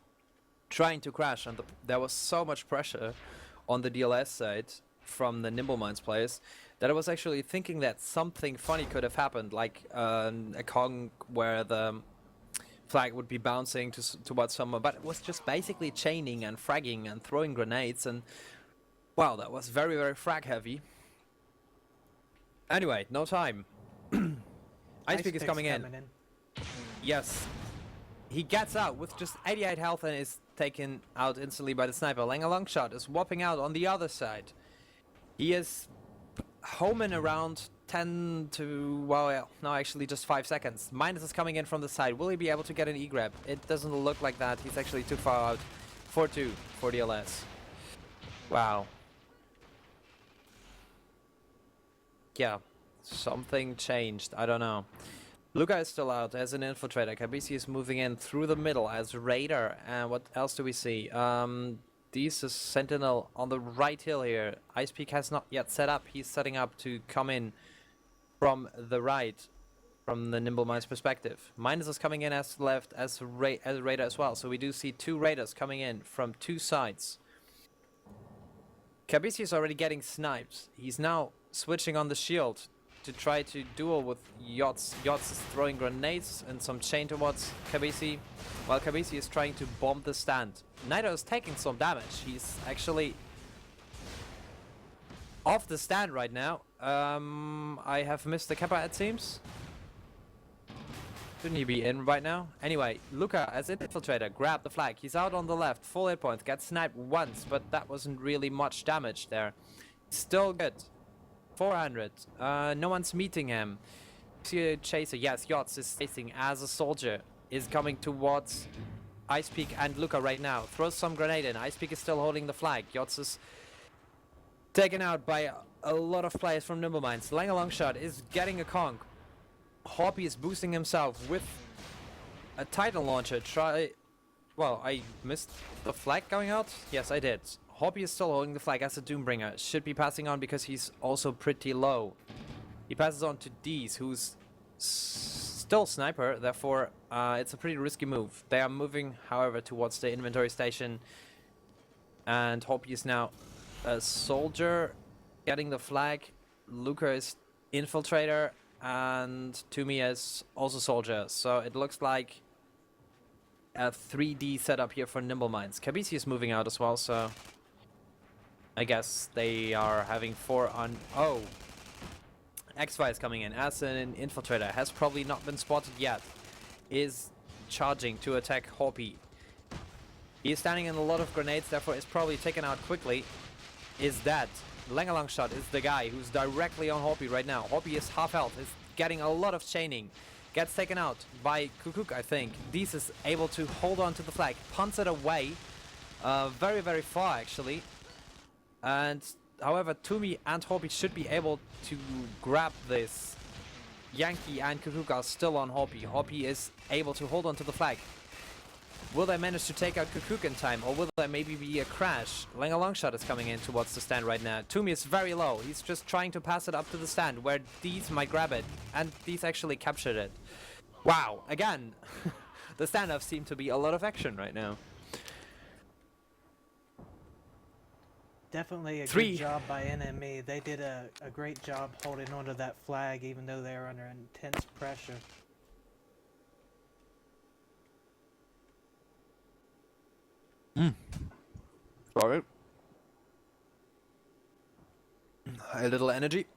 trying to crash, and there was so much pressure on the dLs side from the Nimble Minds players that I was actually thinking that something funny could have happened, like a Kong where the flag would be bouncing towards someone, but it was just basically chaining and fragging and throwing grenades, and wow, that was very, very frag heavy. Anyway, no time. Ice Peak is coming in. Yes. He gets out with just 88 health and is taken out instantly by the sniper. Langalongshot is whopping out on the other side. He is homing around 10 to, well, no, actually just 5 seconds. Minus is coming in from the side. Will he be able to get an E-grab? It doesn't look like that. He's actually too far out. 4-2 for dLs. Wow. Yeah, something changed. I don't know. Luca is still out as an infiltrator. Kabisi is moving in through the middle as Raider. And what else do we see? This is Sentinel on the right hill here. Ice Peak has not yet set up. He's setting up to come in from the right, from the Nimble Minds perspective. Minus is coming in as left as Raider as well. So we do see two Raiders coming in from two sides. Kabisi is already getting sniped. He's now switching on the shield to try to duel with Yots. Yots is throwing grenades and some chain towards Kabisi, while Kabisi is trying to bomb the stand. Nido is taking some damage. He's actually off the stand right now. I have missed the Kappa, it seems. Shouldn't he be in right now? Anyway, Luca as infiltrator, grab the flag. He's out on the left, full hit points, gets sniped once, but that wasn't really much damage there. Still good. 400. No one's meeting him. See a chaser. Yes, Yots is chasing as a soldier. Is coming towards Ice Peak and Luca right now. Throws some grenade in. Ice Peak is still holding the flag. Yots is taken out by a lot of players from Nimble Minds. Langalongshot is getting a conk. Hoppy is boosting himself with a Titan launcher. Well, I missed the flag going out? Yes, I did. Hoppy is still holding the flag as a Doombringer. Should be passing on because he's also pretty low. He passes on to Dees, who's still sniper, therefore it's a pretty risky move. They are moving, however, towards the inventory station. And Hoppy is now a soldier getting the flag. Luca is infiltrator and Toomey is also soldier. So it looks like a 3D setup here for Nimble Minds. Kabisi is moving out as well, so I guess they are having 4 on... Oh! X-Fi is coming in as an infiltrator. Has probably not been spotted yet. Is charging to attack Hoppy. He is standing in a lot of grenades, therefore is probably taken out quickly. Is dead. Langalongshot is the guy who's directly on Hoppy right now. Hoppy is half health. Is getting a lot of chaining. Gets taken out by Kukuk, I think. Dees is able to hold on to the flag. Punts it away. Very, very far, actually. And, however, Toomey and Hoppy should be able to grab this. Yankee and Kukuk are still on Hoppy. Hoppy is able to hold on to the flag. Will they manage to take out Kukuk in time, or will there maybe be a crash? Langer Longshot is coming in towards the stand right now. Toomey is very low. He's just trying to pass it up to the stand, where Dees might grab it, and Dees actually captured it. Wow, again, the standoffs seem to be a lot of action right now. Definitely a Three. good job by nMe. They did a great job holding onto that flag, even though they were under intense pressure. Sorry. A little energy.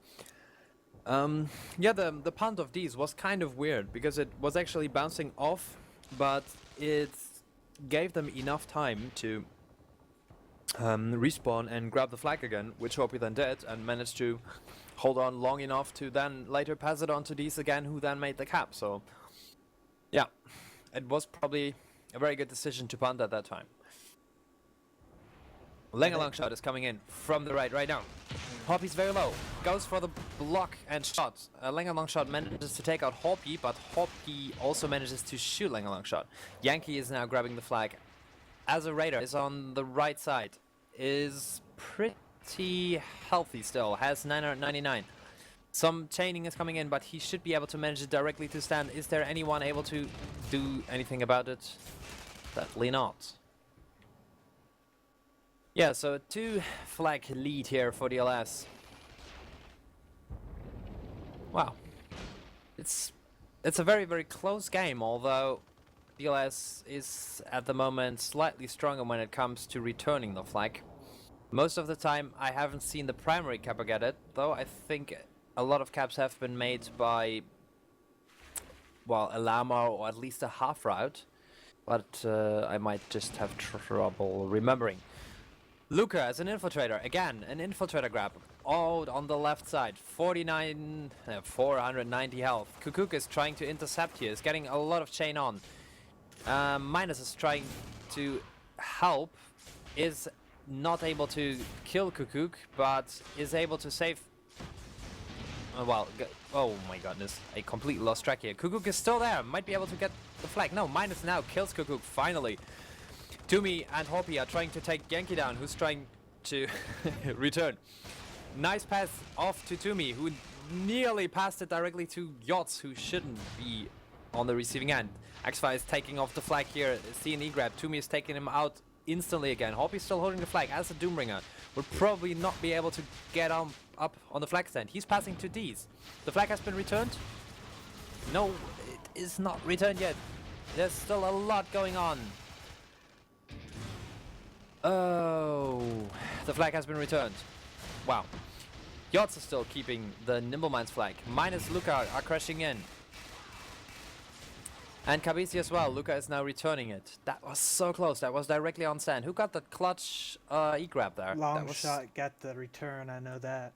Yeah, the punt of these was kind of weird because it was actually bouncing off, but it gave them enough time to respawn and grab the flag again, which Hopi then did and managed to hold on long enough to then later pass it on to these again, who then made the cap. So, yeah, it was probably a very good decision to punt at that time. Langer Longshot is coming in from the right now. Hoppy's very low, goes for the block and shot. Langer Longshot manages to take out Hoppy, but Hoppy also manages to shoot Langer Longshot. Yankee is now grabbing the flag. As a Raider is on the right side, is pretty healthy still, has 999. Some chaining is coming in, but he should be able to manage it directly to stand. Is there anyone able to do anything about it? Sadly not. Yeah, so a 2 flag lead here for dLs. Wow. It's a very, very close game, although dLs is at the moment slightly stronger when it comes to returning the flag. Most of the time I haven't seen the primary capper get it, though I think a lot of caps have been made by, well, a llama or at least a half route, but I might just have trouble remembering. Luca as an infiltrator, again, an infiltrator grab. Out on the left side, 490 health. Kukuk is trying to intercept here, is getting a lot of chain on. Minus is trying to help, is not able to kill Kukuk, but is able to save... oh my goodness, I completely lost track here. Kukuk is still there, might be able to get the flag. No, Minus now kills Kukuk, finally. Toomey and Hoppy are trying to take Yankee down, who's trying to return. Nice pass off to Toomey, who nearly passed it directly to Yachts, who shouldn't be on the receiving end. X5 is taking off the flag here, C&E grab. Toomey is taking him out instantly again. Hoppy's still holding the flag as a Doombringer. Would probably not be able to get up on the flag stand. He's passing to D's. The flag has been returned? No, it is not returned yet. There's still a lot going on. Oh, the flag has been returned. Wow. Yachts is still keeping the Nimble Minds flag. Minus Luca are crashing in. And Kabisi as well. Luca is now returning it. That was so close. That was directly on stand. Who got that clutch E-grab there? Long shot got the return, I know that.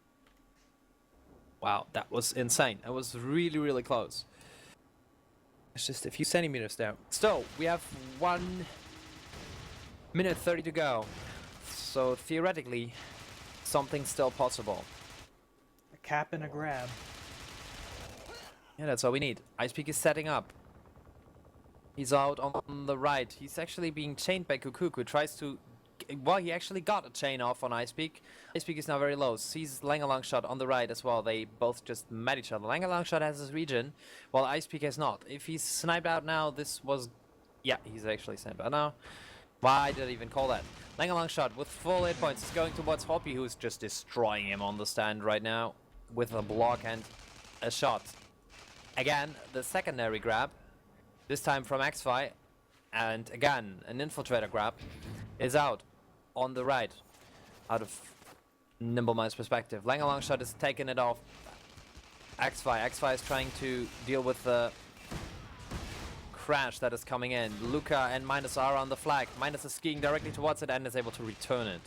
Wow, that was insane. That was really, really close. It's just a few centimeters there. Still, we have 1 minute 30 to go. So theoretically, something's still possible. A cap and a grab. Yeah, that's all we need. Ice Peak is setting up. He's out on the right. He's actually being chained by Kukuk, who tries to... Well, he actually got a chain off on Ice Peak. Ice Peak is now very low. Sees Langer Longshot on the right as well. They both just met each other. Langer Longshot has his regen, while Ice Peak has not. If he's sniped out now, this was... Yeah, he's actually sniped out now. Why did I even call that? Langer Longshot with full 8 points is going towards Hoppy, who's just destroying him on the stand right now with a block and a shot. Again, the secondary grab, this time from X5, and again, an infiltrator grab, is out on the right, out of Nimble Mind's perspective. Langer Longshot is taking it off X5. X5 is trying to deal with the crash that is coming in. Luca and Minus are on the flag. Minus is skiing directly towards it and is able to return it.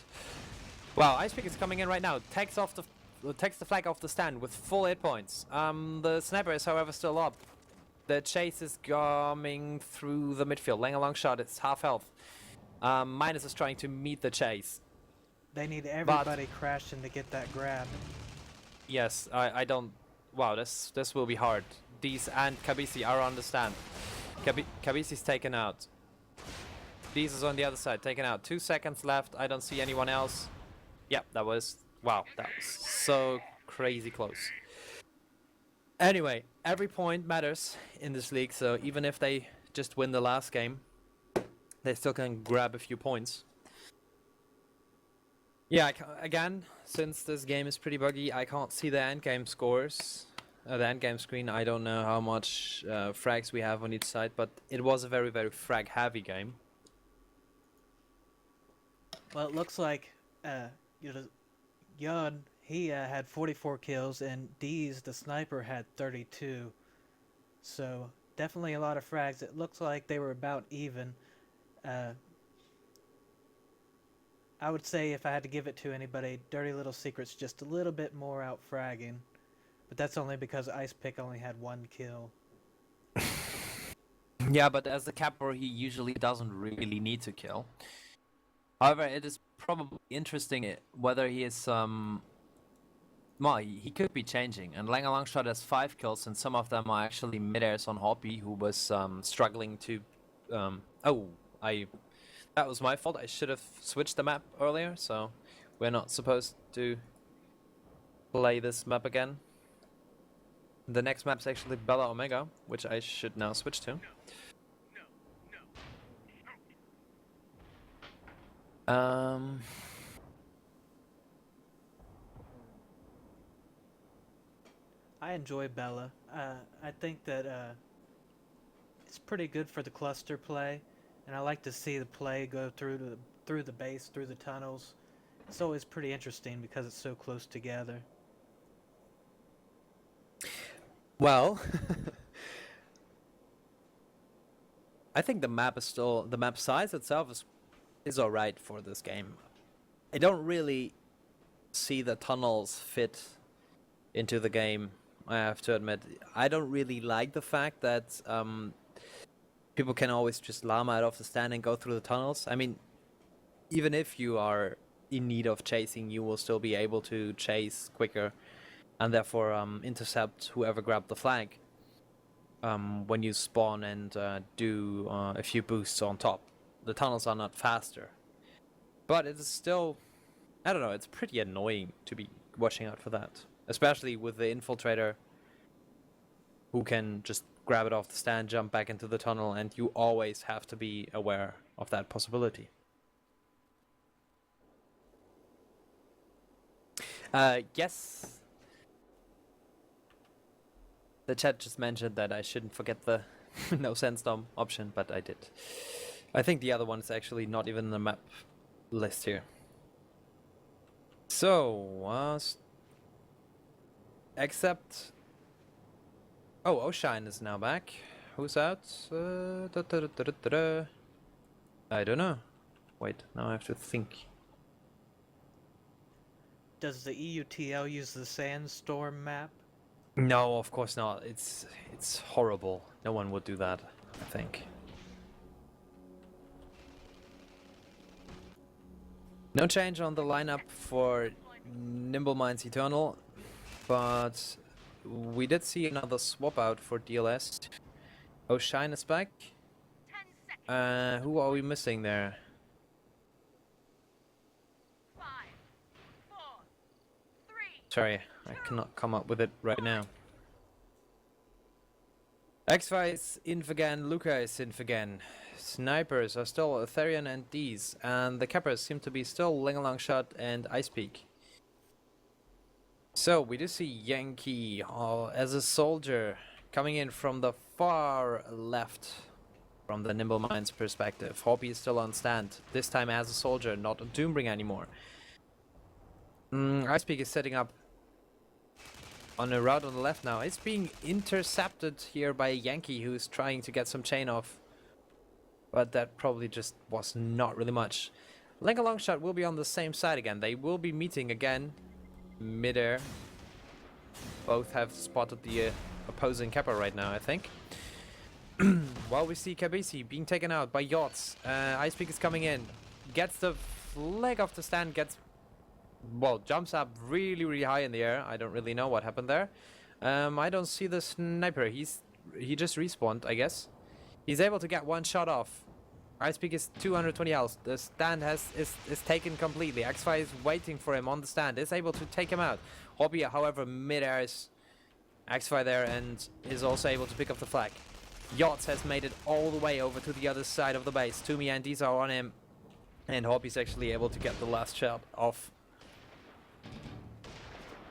Wow, Ice Peak is coming in right now. Takes the flag off the stand with full 8 points. The sniper is, however, still up. The chase is coming through the midfield. Langer Longshot is half health. Minus is trying to meet the chase. They need everybody crashing to get that grab. Yes, I don't... Wow, this will be hard. Dees and Kabisi are on the stand. Kabisi's taken out. Deez is on the other side, taken out. 2 seconds left. I don't see anyone else. Yep, that was... Wow, that was so crazy close. Anyway, every point matters in this league, so even if they just win the last game, they still can grab a few points. Yeah, again, since this game is pretty buggy, I can't see the endgame scores. The endgame screen, I don't know how much frags we have on each side, but it was a very, very frag-heavy game. Well, it looks like Yun, he had 44 kills, and Deez, the sniper, had 32. So definitely a lot of frags. It looks like they were about even. I would say if I had to give it to anybody, Dirty Little Secret's just a little bit more out fragging. But that's only because Ice Pick only had 1 kill. Yeah, but as the capper, he usually doesn't really need to kill. However, it is probably interesting whether he is well, he could be changing. And Langer Longshot has 5 kills, and some of them are actually mid-airs on Hoppy, who was struggling to... That was my fault. I should have switched the map earlier, so we're not supposed to play this map again. The next map's actually Bella Omega, which I should now switch to. I enjoy Bella. I think that it's pretty good for the cluster play, and I like to see the play go through the base, through the tunnels. It's always pretty interesting because it's so close together. Well, I think the map size itself is alright for this game. I don't really see the tunnels fit into the game, I have to admit. I don't really like the fact that people can always just llama it off the stand and go through the tunnels. I mean, even if you are in need of chasing, you will still be able to chase quicker and therefore intercept whoever grabbed the flag when you spawn and do a few boosts on top. The tunnels are not faster, but it is still, I don't know, it's pretty annoying to be watching out for that, especially with the infiltrator who can just grab it off the stand, jump back into the tunnel, and you always have to be aware of that possibility. Yes. The chat just mentioned that I shouldn't forget the no sandstorm option, but I did. I think the other one is actually not even in the map list here. So, except... Oh, Oshine is now back. Who's out? I don't know. Wait, now I have to think. Does the Eutl use the sandstorm map? No, of course not. It's horrible. No one would do that, I think. No change on the lineup for Nimble Minds Eternal, but we did see another swap out for dLs. Oshine is back. 10 seconds. Who are we missing there? 5, 4, 3. Sorry, I cannot come up with it right now. Xfi is inf again, Luca is inf again. Snipers are still Ethereum and Deez, and the cappers seem to be still Longshot and Ice Peak. So we do see Yankee as a soldier coming in from the far left from the Nimble Minds perspective. Hoppy is still on stand, this time as a soldier, not a Doombringer anymore. Ice Peak is setting up on a route on the left now. It's being intercepted here by Yankee, who's trying to get some chain off. But that probably just was not really much. Longshot will be on the same side again. They will be meeting again mid-air. Both have spotted the opposing Kappa right now, I think. While we see Kabisi being taken out by Yachts. Ice Peak is coming in. Gets the flag off the stand, well, jumps up really, really high in the air. I don't really know what happened there. I don't see the sniper. He just respawned, I guess. He's able to get one shot off. Icepeak is 220 health. The stand is taken completely. X5 is waiting for him on the stand. Is able to take him out. Hobby, however, mid-air is X5 there and is also able to pick up the flag. Yachts has made it all the way over to the other side of the base. Toomey and these are on him. And Hobby's actually able to get the last shot off.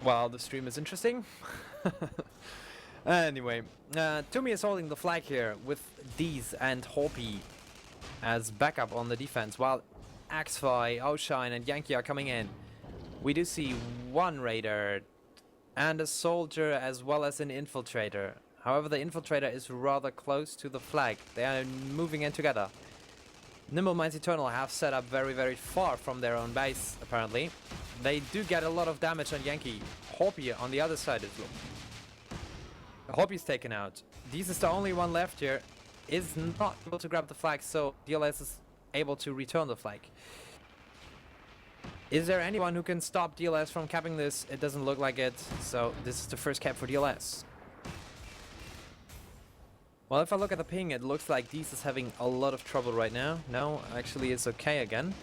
Well, the stream is interesting. Anyway, Toomey is holding the flag here with Deez and Hoppy as backup on the defense, while Axfi, Outshine and Yankee are coming in. We do see one raider and a soldier as well as an infiltrator. However, the infiltrator is rather close to the flag. They are moving in together. Nimble Minds Eternal have set up very, very far from their own base, apparently. They do get a lot of damage on Yankee. Hoppy on the other side as well. Hoppy's taken out. Deez is the only one left here. Is not able to grab the flag, so dLs is able to return the flag. Is there anyone who can stop dLs from capping this? It doesn't look like it, so this is the first cap for dLs. Well, if I look at the ping, it looks like Deez is having a lot of trouble right now. No, actually it's okay again.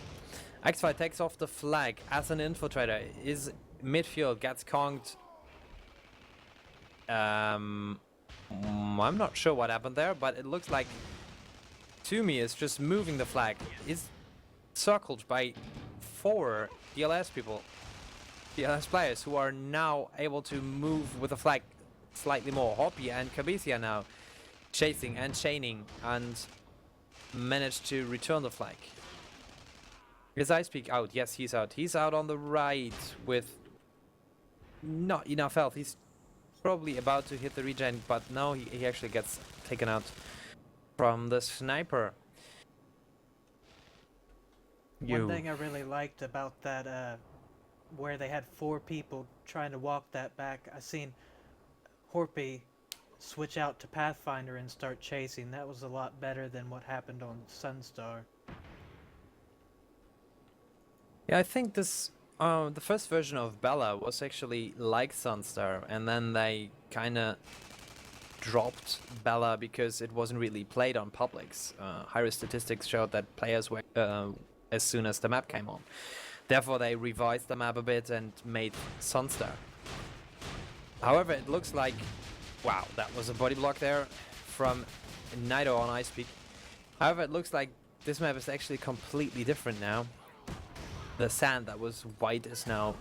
X5 takes off the flag as an infiltrator. Is midfield, gets conked. I'm not sure what happened there, but it looks like Toomey is just moving the flag. Is circled by 4 dLs people, dLs players who are now able to move with the flag slightly more. Hoppy and Kabisi are now chasing and chaining and managed to return the flag. Is Icepeak out? Yes, he's out. He's out on the right with not enough health. He's probably about to hit the regen, but no, he actually gets taken out from the sniper. One thing I really liked about that, where they had 4 people trying to walk that back, I seen Horpy switch out to Pathfinder and start chasing. That was a lot better than what happened on Sunstar. Yeah, I think this the first version of Bella was actually like Sunstar, and then they kinda dropped Bella because it wasn't really played on publics. Higher statistics showed that players were as soon as the map came on. Therefore, they revised the map a bit and made Sunstar. However, it looks like, wow, that was a body block there from Nido on Icepeak. However, it looks like this map is actually completely different now. The sand that was white is now,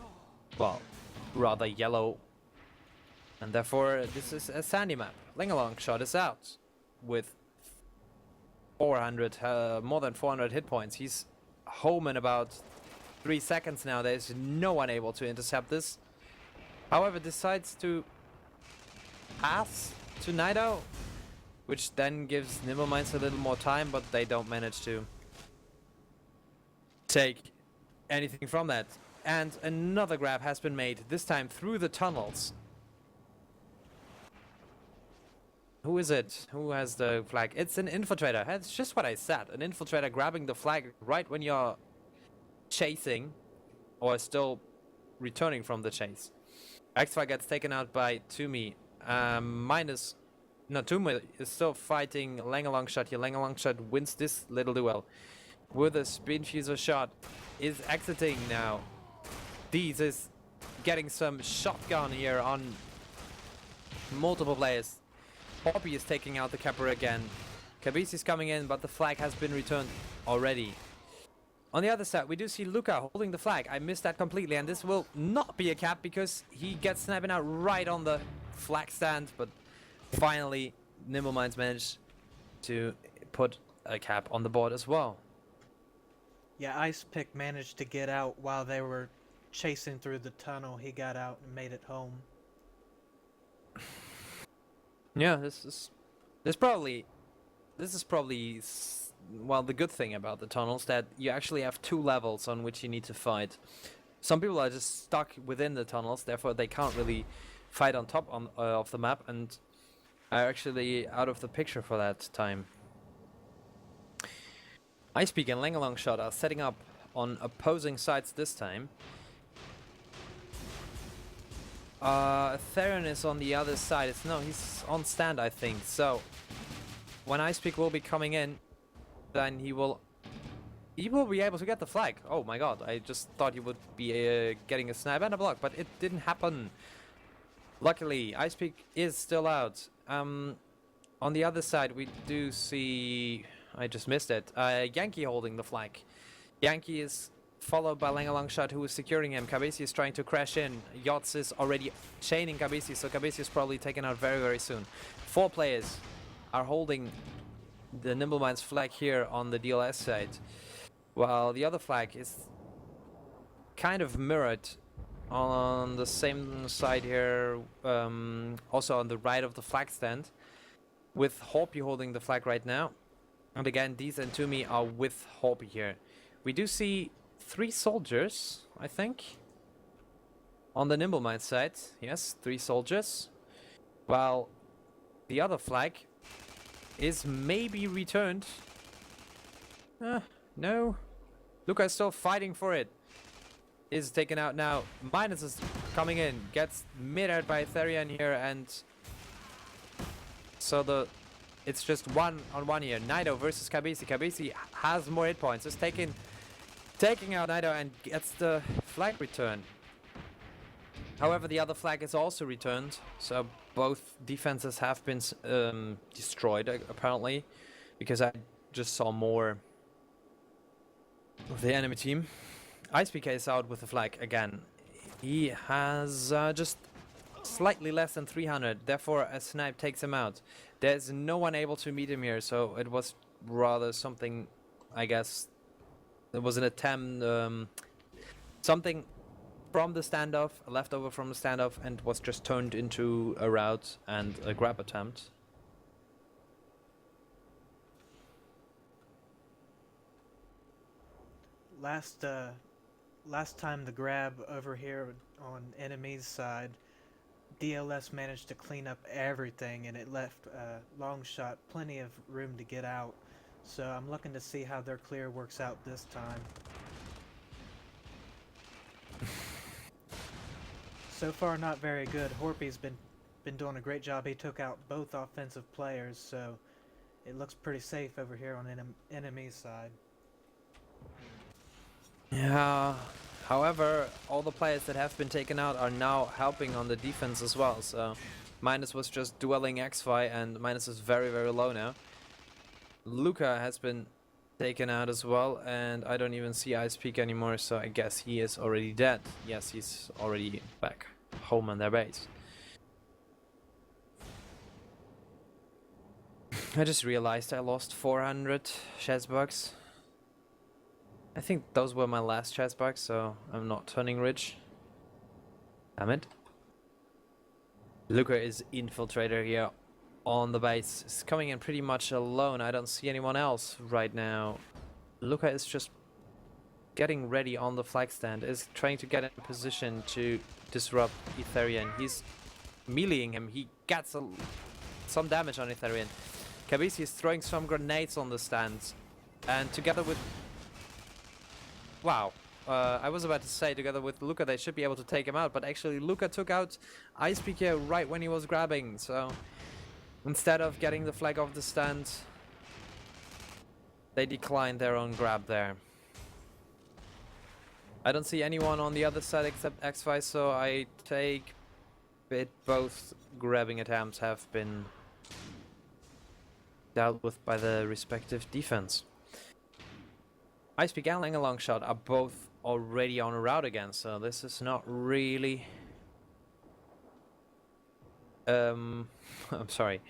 well, rather yellow. And therefore, this is a sandy map. Lingalong shot is out with 400, more than 400 hit points. He's home in about 3 seconds now. There's no one able to intercept this. However, decides to pass to Nido, which then gives Nimble Minds a little more time, but they don't manage to take anything from that. And another grab has been made, this time through the tunnels. Who is it? Who has the flag? It's an infiltrator. That's just what I said. An infiltrator grabbing the flag right when you're chasing or still returning from the chase. X5 gets taken out by Toomey. Toomey is still fighting Langalong shot here. Langalong shot wins this little duel with a spin fuser shot. Is exiting now. Deez is getting some shotgun here on multiple players. Hoppy is taking out the capper again. Kabisi is coming in, but the flag has been returned already. On the other side, we do see Luca holding the flag. I missed that completely, and this will not be a cap because he gets sniping out right on the flag stand, but finally Nimble Minds managed to put a cap on the board as well. Yeah, Icepick managed to get out while they were chasing through the tunnel. He got out and made it home. Yeah, this is probably well, the good thing about the tunnels that you actually have 2 levels on which you need to fight. Some people are just stuck within the tunnels, therefore they can't really fight on top of the map and are actually out of the picture for that time. Icepeak and Langalong shot are setting up on opposing sides this time. Theron is on the other side. He's on stand, I think. So when Icepeak will be coming in, then he will be able to get the flag. Oh my god, I just thought he would be getting a snipe and a block, but it didn't happen. Luckily, Ice Peak is still out. On the other side, we do see... I just missed it. Yankee holding the flag. Yankee is followed by Longshot, who is securing him. Kabesi is trying to crash in. Yachts is already chaining Kabesi, so Kabesi is probably taken out very, very soon. 4 players are holding the Nimble Minds flag here on the dLs side, while the other flag is kind of mirrored on the same side here, also on the right of the flag stand, with Hoppy holding the flag right now. And again, Deez and Toomey are with Hoppy here. We do see 3 soldiers, I think, on the Nimble Mind side. Yes, 3 soldiers. While the other flag is maybe returned. No. Luca is still fighting for it. Is taken out now. Minus is coming in. Gets mid-aired by Therian here, and so it's just 1-on-1 here. Nido versus Kabesi. Kabesi has more hit points. Is taking out Nido and gets the flag return. However, the other flag is also returned, so both defenses have been destroyed apparently, because I just saw more of the enemy team. IcePK is out with the flag again. He has just slightly less than 300, therefore a snipe takes him out. There's no one able to meet him here, so it was rather something, I guess, it was an attempt, something from the standoff, left over from the standoff, and was just turned into a rout and a grab attempt. Last time the grab over here on enemy's side, dLs managed to clean up everything, and it left Longshot plenty of room to get out. So I'm looking to see how their clear works out this time. So far, not very good. Horpy's been doing a great job. He took out both offensive players, so it looks pretty safe over here on enemy's side. Yeah, however, all the players that have been taken out are now helping on the defense as well, so Minus was just dueling Xfi, and Minus is very, very low now. Luca has been taken out as well, and I don't even see Ice Peak anymore, so I guess he is already dead. Yes, he's already back home on their base. I just realized I lost 400 chest bucks. I think those were my last chest bucks, so I'm not turning rich. Damn it. Luca is infiltrator here on the base. He's coming in pretty much alone. I don't see anyone else right now. Luca is just getting ready on the flag stand, is trying to get in position to disrupt Etherian. He's meleeing him. He gets some damage on Etherian. Kabesi is throwing some grenades on the stands, and together with... Wow. I was about to say, together with Luca, they should be able to take him out, but actually Luca took out Ice Peak here right when he was grabbing, so instead of getting the flag off the stand, they declined their own grab there. I don't see anyone on the other side except Xfi, so I take it both grabbing attempts have been dealt with by the respective defense. Ice Peak and Longshot are both already on a route again, so this is not really... I'm sorry.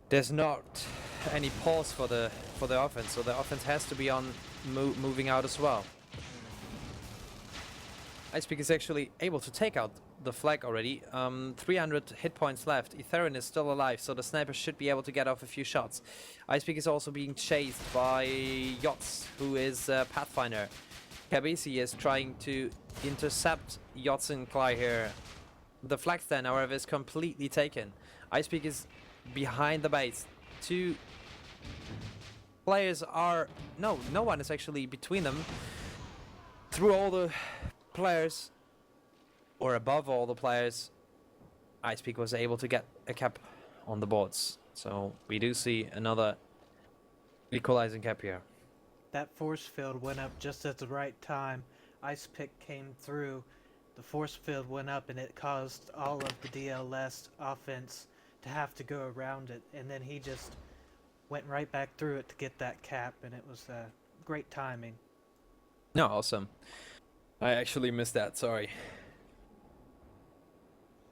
There's not any pause for the offense, so the offense has to be on moving out as well. Ice Peak is actually able to take out the flag already. 300 hit points left. Etherian is still alive, so the sniper should be able to get off a few shots. Ice Peak is also being chased by Yachts, who is Pathfinder. Kabesi is trying to intercept Yachts and Cly here. The flag stand, however, is completely taken. Ice Peak is behind the base. 2 players are... No one is actually between them. Through all the players, or above all the players, Ice Peak was able to get a cap on the boards. So we do see another Equalizing cap here. That force field went up just at the right time. Ice Pick came through. The force field went up and it caused all of the dLs offense to have to go around it. And then he just went right back through it to get that cap, and it was great timing. No, awesome. I actually missed that, sorry.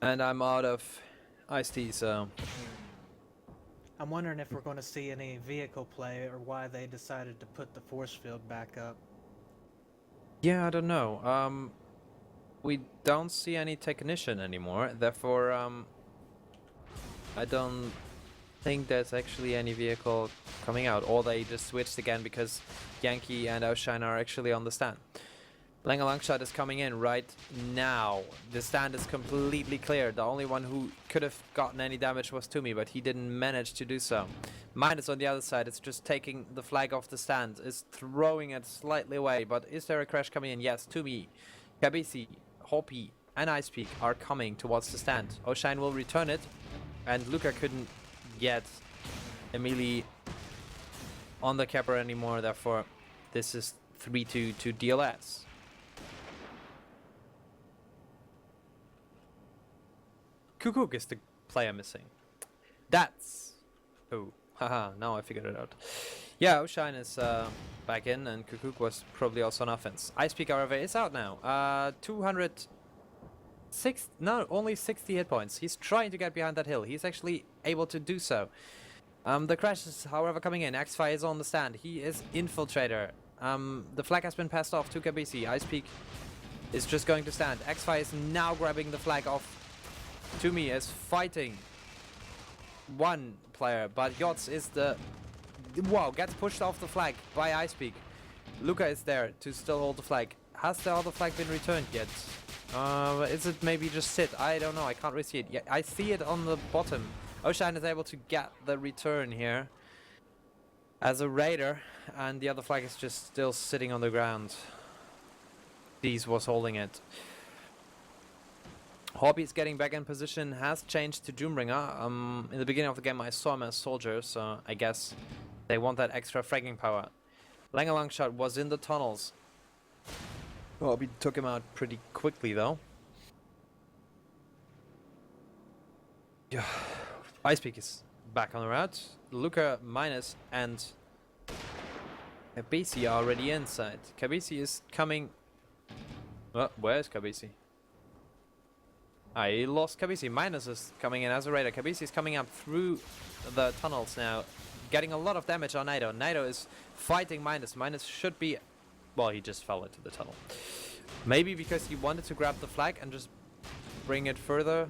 And I'm out of iced tea, so... I'm wondering if we're going to see any vehicle play or why they decided to put the force field back up. Yeah, I don't know. We don't see any technician anymore, therefore, I don't think there's actually any vehicle coming out, or they just switched again because Yankee and Outshine are actually on the stand. Langer Longshot is coming in right now. The stand is completely clear. The only one who could have gotten any damage was Toomey, but he didn't manage to do so. Minus on the other side, it's just taking the flag off the stand, is throwing it slightly away, but is there a crash coming in? Yes, Toomey, Kabisi, Hoppy, and Ice Peak are coming towards the stand. Outshine will return it, and Luca couldn't get Emily on the capper anymore, therefore this is 3-2 to dLs. Kukuk is the player missing. That's who. Haha, now I figured it out. Yeah, Outshine is back in, and Kukuk was probably also on offense. Ice Peak, however, is out now. 206, no, only 60 hit points. He's trying to get behind that hill. He's actually able to do so. The crash is, however, coming in. X-Fi is on the stand. He is Infiltrator. The flag has been passed off to Kabisi. Ice Peak is just going to stand. X-Fi is now grabbing the flag off. Toomey is fighting one player, but Yots is the... Wow, gets pushed off the flag by Ice Peak. Luca is there to still hold the flag. Has the other flag been returned yet? Is it maybe just sit? I don't know, I can't really see it. Yeah, I see it on the bottom. Outshine is able to get the return here as a raider, and the other flag is just still sitting on the ground. These was holding it. Hobby's getting back in position, has changed to Doombringer. In the beginning of the game I saw him as soldier, so I guess they want that extra fragging power. Langer Longshot was in the tunnels. Hobby took him out pretty quickly though. Yeah. Ice Peak is back on the route. Luca, Minus, and Kabisi are already inside. Kabisi is coming... where is Kabisi? I lost Kabisi. Minus is coming in as a raider. Kabisi is coming up through the tunnels now, getting a lot of damage on Nido. Nido is fighting Minus. Minus should be... Well, he just fell into the tunnel. Maybe because he wanted to grab the flag and just bring it further,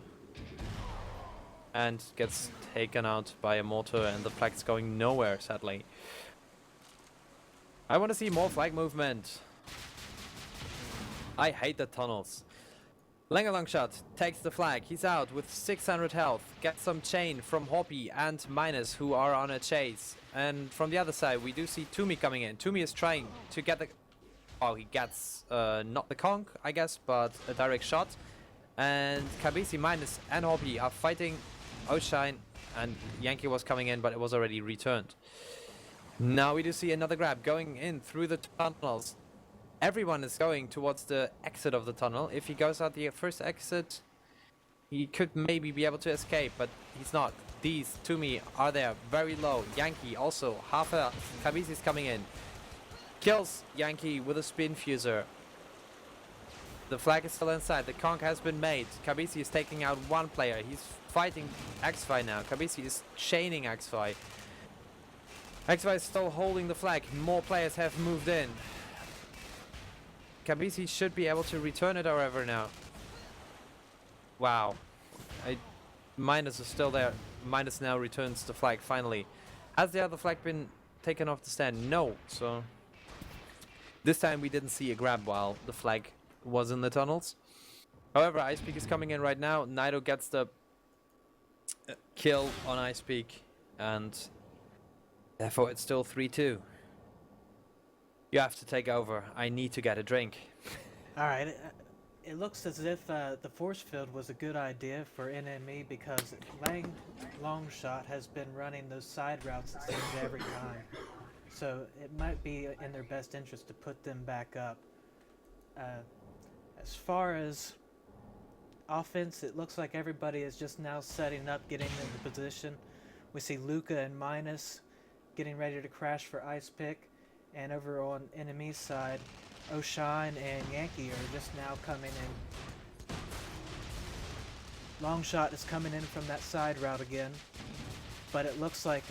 and gets taken out by a mortar, and the flag's going nowhere, sadly. I want to see more flag movement. I hate the tunnels. Langer Longshot takes the flag. He's out with 600 health. Gets some chain from Hoppy and Minus, who are on a chase. And from the other side, we do see Toomey coming in. Toomey is trying to get the... Oh, he gets not the conch, I guess, but a direct shot. And Kabisi, Minus, and Hoppy are fighting Outshine, and Yankee was coming in, but it was already returned. Now we do see another grab going in through the tunnels. Everyone is going towards the exit of the tunnel. If he goes out the first exit, he could maybe be able to escape, but he's not. These, to me, are there very low. Yankee also, half health. Kabisi is coming in. Kills Yankee with a spin fuser. The flag is still inside. The conch has been made. Kabisi is taking out one player. He's fighting X-Fi now. Kabisi is chaining X-Fi. X-Fi is still holding the flag. More players have moved in. Kabisi should be able to return it, however, now. Wow. Minus is still there. Minus now returns the flag, finally. Has the other flag been taken off the stand? No. So this time we didn't see a grab while the flag was in the tunnels. However, Ice Peak is coming in right now. Nido gets the kill on Ice Peak, and therefore it's still 3-2. You have to take over. I need to get a drink. Alright, it looks as if the force field was a good idea for nMe because Longshot has been running those side routes it seems every time. So it might be in their best interest to put them back up. As far as offense, it looks like everybody is just now setting up, getting into position. We see Luca and Minus getting ready to crash for Ice Pick, and over on nMe's side, O'Shine and Yankee are just now coming in. Longshot is coming in from that side route again, but it looks like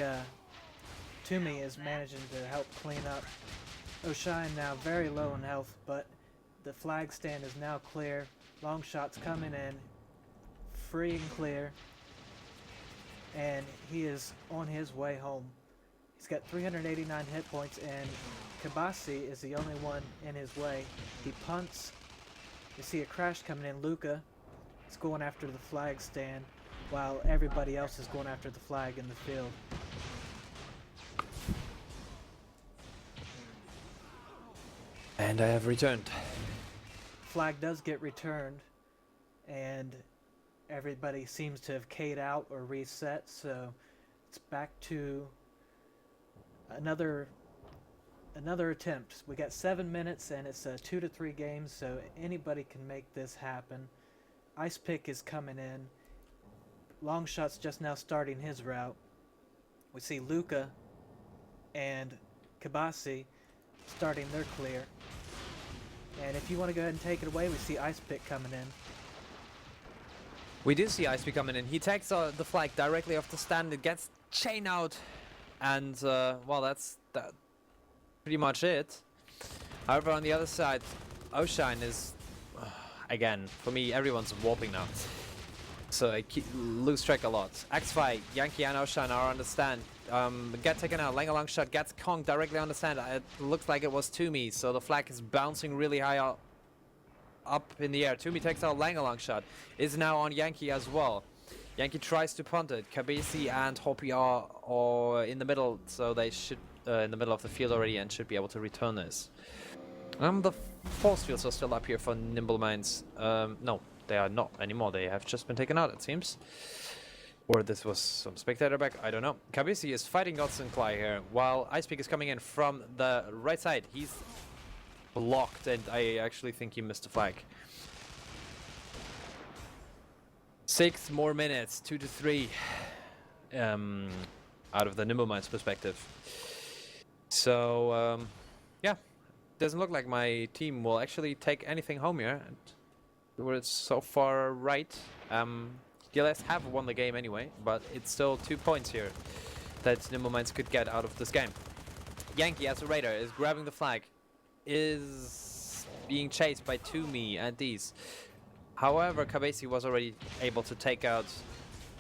Toomey is managing to help clean up. O'Shine now very low in health, but the flag stand is now clear. Longshot's coming in, free and clear, and he is on his way home. He's got 389 hit points, and Kabasi is the only one in his way. He punts. You see a crash coming in. Luca is going after the flag stand, while everybody else is going after the flag in the field. And I have returned. Flag does get returned, and everybody seems to have K'd out or reset, so it's back to another attempt. We got 7 minutes, and it's 2 to 3 games, so anybody can make this happen. Ice Pick is coming in. Longshot's just now starting his route. We see Luca and Kabasi starting their clear. And if you want to go ahead and take it away, we see Ice Pick coming in. We do see Ice Pick coming in. He takes the flag directly off the stand. It gets chain out. And, well, that's pretty much it. However, on the other side, O'Shine is, again, for me, everyone's warping now. So I lose track a lot. X5, Yankee and O'Shine are on the stand. Get taken out. Lang a long shot gets conked directly on the stand. It looks like it was Toomey, so the flag is bouncing really high up in the air. Toomey takes out Lang a long shot. Is now on Yankee as well. Yankee tries to punt it. Kabesi and Hopi are in the middle, so they should in the middle of the field already and should be able to return this. The force fields are still up here for Nimble Minds. No, they are not anymore. They have just been taken out, it seems. Or this was some spectator back, I don't know. Kabesi is fighting Godson Clay here, while Ice Peak is coming in from the right side. He's blocked, and I actually think he missed the flag. 6 more minutes, 2 to 3, out of the Nimble Minds perspective. So, yeah, doesn't look like my team will actually take anything home here. We're so far right. dLs have won the game anyway, but it's still 2 points here that Nimble Minds could get out of this game. Yankee, as a raider, is grabbing the flag, is being chased by Toomey and these. However, Kabesi was already able to take out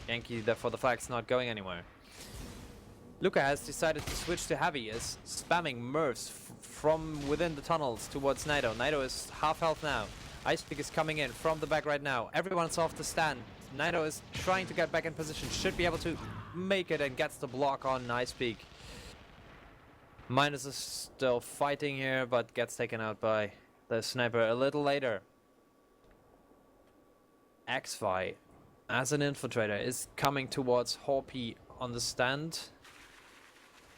Yankee, therefore the flag's not going anywhere. Luca has decided to switch to heavy, is spamming Murphs from within the tunnels towards Nido. Nido is half health now. Ice Peak is coming in from the back right now. Everyone's off the stand. Nido is trying to get back in position. Should be able to make it and gets the block on Ice Peak. Minus is still fighting here, but gets taken out by the sniper a little later. X-Fi, as an infiltrator, is coming towards Hopi on the stand.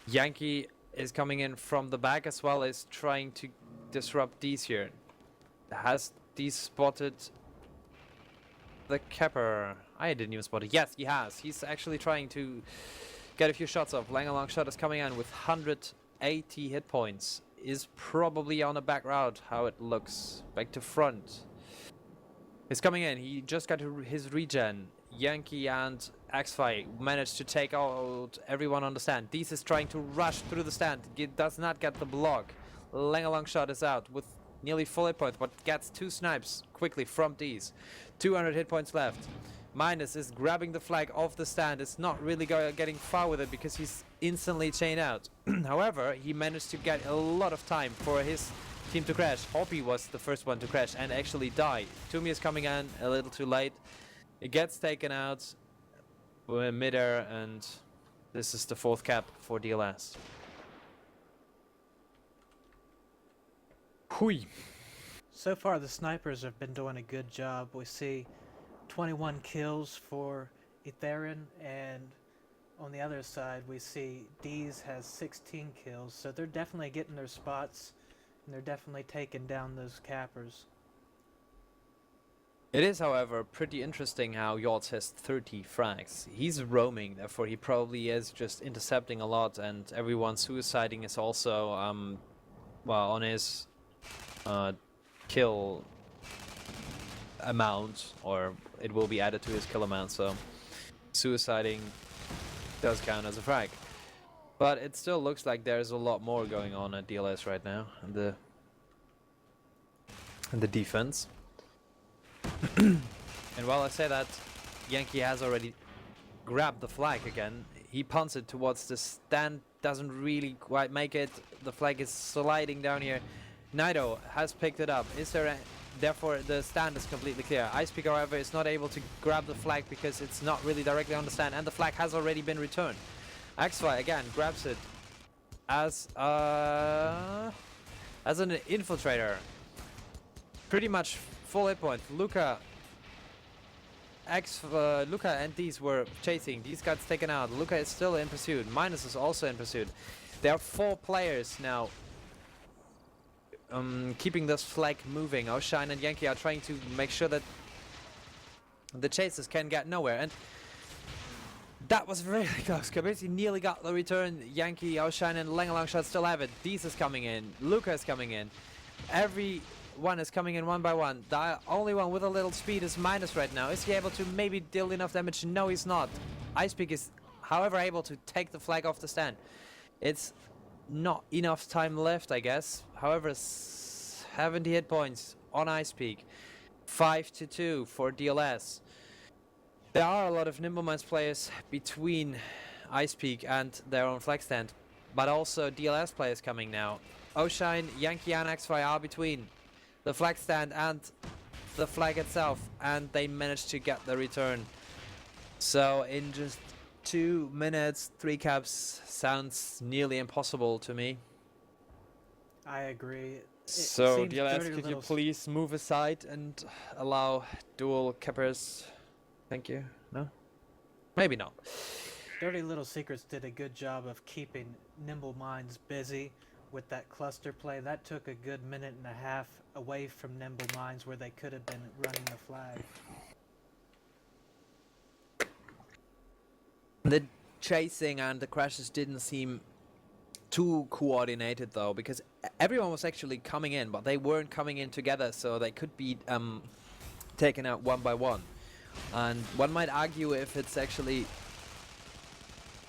Yankee is coming in from the back as well, is trying to disrupt these here. Has these spotted the Kepper? I didn't even spot it. Yes, he has. He's actually trying to get a few shots off. Lang a long shot is coming in with 180 hit points. Is probably on a back route, how it looks. Back to front. He's coming in. He just got his regen. Yankee and X-Fi managed to take out everyone on the stand. Dees is trying to rush through the stand. Does not get the block. Lang a long shot is out with nearly full hit points, but gets 2 snipes quickly from Dees. 200 hit points left. Minus is grabbing the flag off the stand. It's not really getting far with it because he's instantly chained out. However, he managed to get a lot of time for his team to crash. Hopi was the first one to crash and actually die. Toomey is coming in a little too late. It gets taken out mid-air, and this is the 4th cap for dLs. Hui. So far, the snipers have been doing a good job. We see 21 kills for Etherin, and on the other side, we see D's has 16 kills, so they're definitely getting their spots, and they're definitely taking down those cappers. It is, however, pretty interesting how Eutl has 30 frags. He's roaming, therefore he probably is just intercepting a lot, and everyone suiciding is also, well, on his kill amount, or it will be added to his kill amount, so suiciding does count as a frag. But it still looks like there's a lot more going on at dLs right now, in the defense. And while I say that, Yankee has already grabbed the flag again. He punts it towards the stand, doesn't really quite make it. The flag is sliding down here. Nido has picked it up. Therefore, the stand is completely clear. Icepeak, however, is not able to grab the flag because it's not really directly on the stand, and the flag has already been returned. Xfly again grabs it as an infiltrator. Pretty much full hit point. Luca and these were chasing. These got taken out. Luca is still in pursuit. Minus is also in pursuit. There are 4 players now keeping this flag moving. Oshine and Yankee are trying to make sure that the chasers can get nowhere. And that was really close. Kabisi nearly got the return. Yankee, Oshine and Longshot still have it. Deez is coming in. Luca is coming in. Everyone is coming in one by one. The only one with a little speed is Minus right now. Is he able to maybe deal enough damage? No, he's not. Icepeak is, however, able to take the flag off the stand. It's not enough time left, I guess. However, 70 hit points on Icepeak. 5-2 for dLs. There are a lot of Nimble Minds players between Icepeak and their own flag stand, but also dLs players coming now. Oshine, Yankee and Xfly are between the flag stand and the flag itself, and they managed to get the return. So in just 2 minutes, 3 caps sounds nearly impossible to me. I agree. So dLs, could you please move aside and allow dual cappers? Thank you. No? Maybe not. Dirty Little Secrets did a good job of keeping Nimble Minds busy with that cluster play. That took a good minute and a half away from Nimble Minds where they could have been running the flag. The chasing and the crashes didn't seem too coordinated though, because everyone was actually coming in, but they weren't coming in together, so they could be taken out one by one. And one might argue if it's actually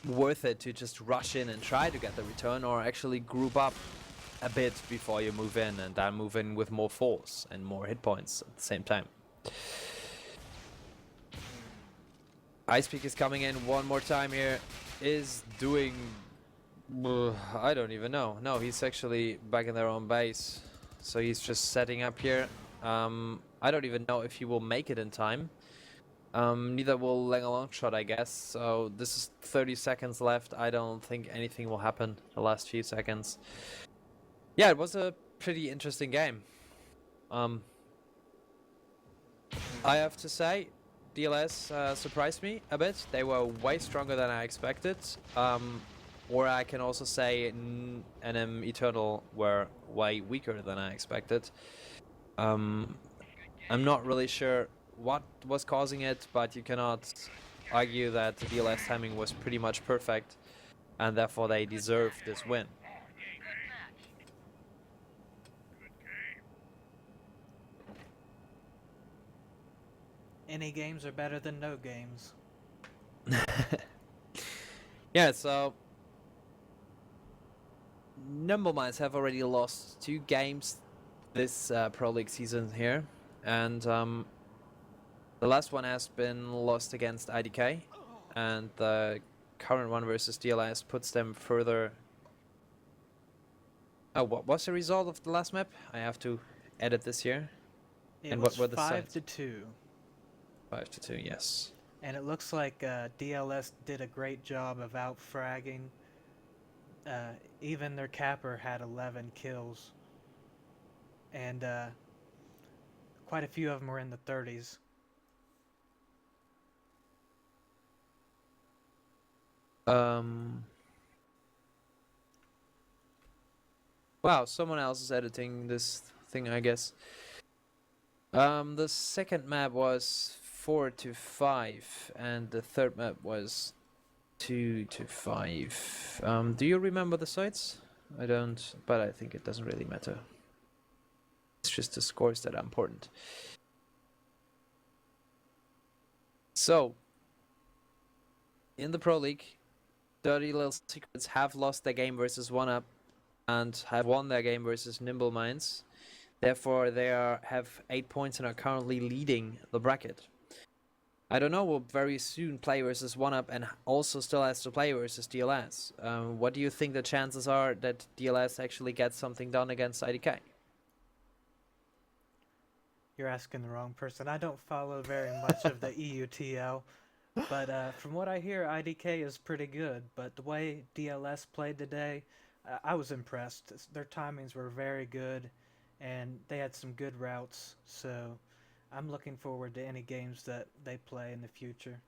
worth it to just rush in and try to get the return, or actually group up a bit before you move in, and then move in with more force and more hit points at the same time. Icepeak is coming in one more time here. Is doing... I don't even know. No, he's actually back in their own base. So he's just setting up here. I don't even know if he will make it in time. Neither will Longshot, I guess. So this is 30 seconds left. I don't think anything will happen the last few seconds. Yeah, it was a pretty interesting game. I have to say, dLs surprised me a bit. They were way stronger than I expected. Or I can also say Eutl were way weaker than I expected. I'm not really sure what was causing it, but you cannot argue that the dLs timing was pretty much perfect, and therefore they deserve this win. Any games are better than no games. Yeah, so Nimble Minds have already lost 2 games this Pro League season here, and the last one has been lost against IDK, and the current one versus dLs puts them further. Oh, what was the result of the last map? I have to edit this here. It And was what were the 5-2. 5-2, yes. And it looks like dLs did a great job of out-fragging. Even their capper had 11 kills. And quite a few of them were in the 30s. Um. Wow, someone else is editing this thing, I guess. The second map was 4 to 5, and the third map was 2 to 5. Do you remember the sites? I don't, but I think it doesn't really matter. It's just the scores that are important. So, in the Pro League, Dirty Little Secrets have lost their game versus 1UP and have won their game versus Nimble Minds. Therefore, they have 8 points and are currently leading the bracket. I don't know, we'll very soon play versus 1UP and also still has to play versus dLs. What do you think the chances are that dLs actually gets something done against IDK? You're asking the wrong person. I don't follow very much of the Eutl, but from what I hear, IDK is pretty good. But the way dLs played today, I was impressed. Their timings were very good, and they had some good routes. So I'm looking forward to any games that they play in the future.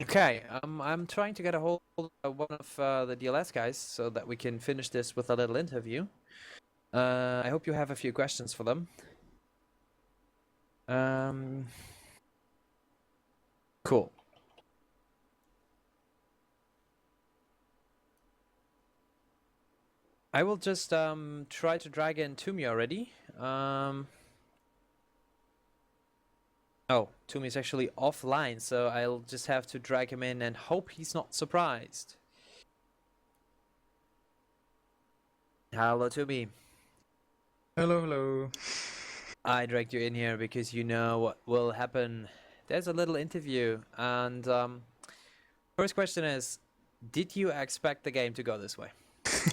Okay, I'm trying to get a hold of one of the dLs guys so that we can finish this with a little interview. I hope you have a few questions for them. Cool. I will just try to drag in Toomey already. Oh, Toomey's actually offline, so I'll just have to drag him in and hope he's not surprised. Hello, Toomey. Hello, hello. I dragged you in here because you know what will happen. There's a little interview, and first question is, did you expect the game to go this way?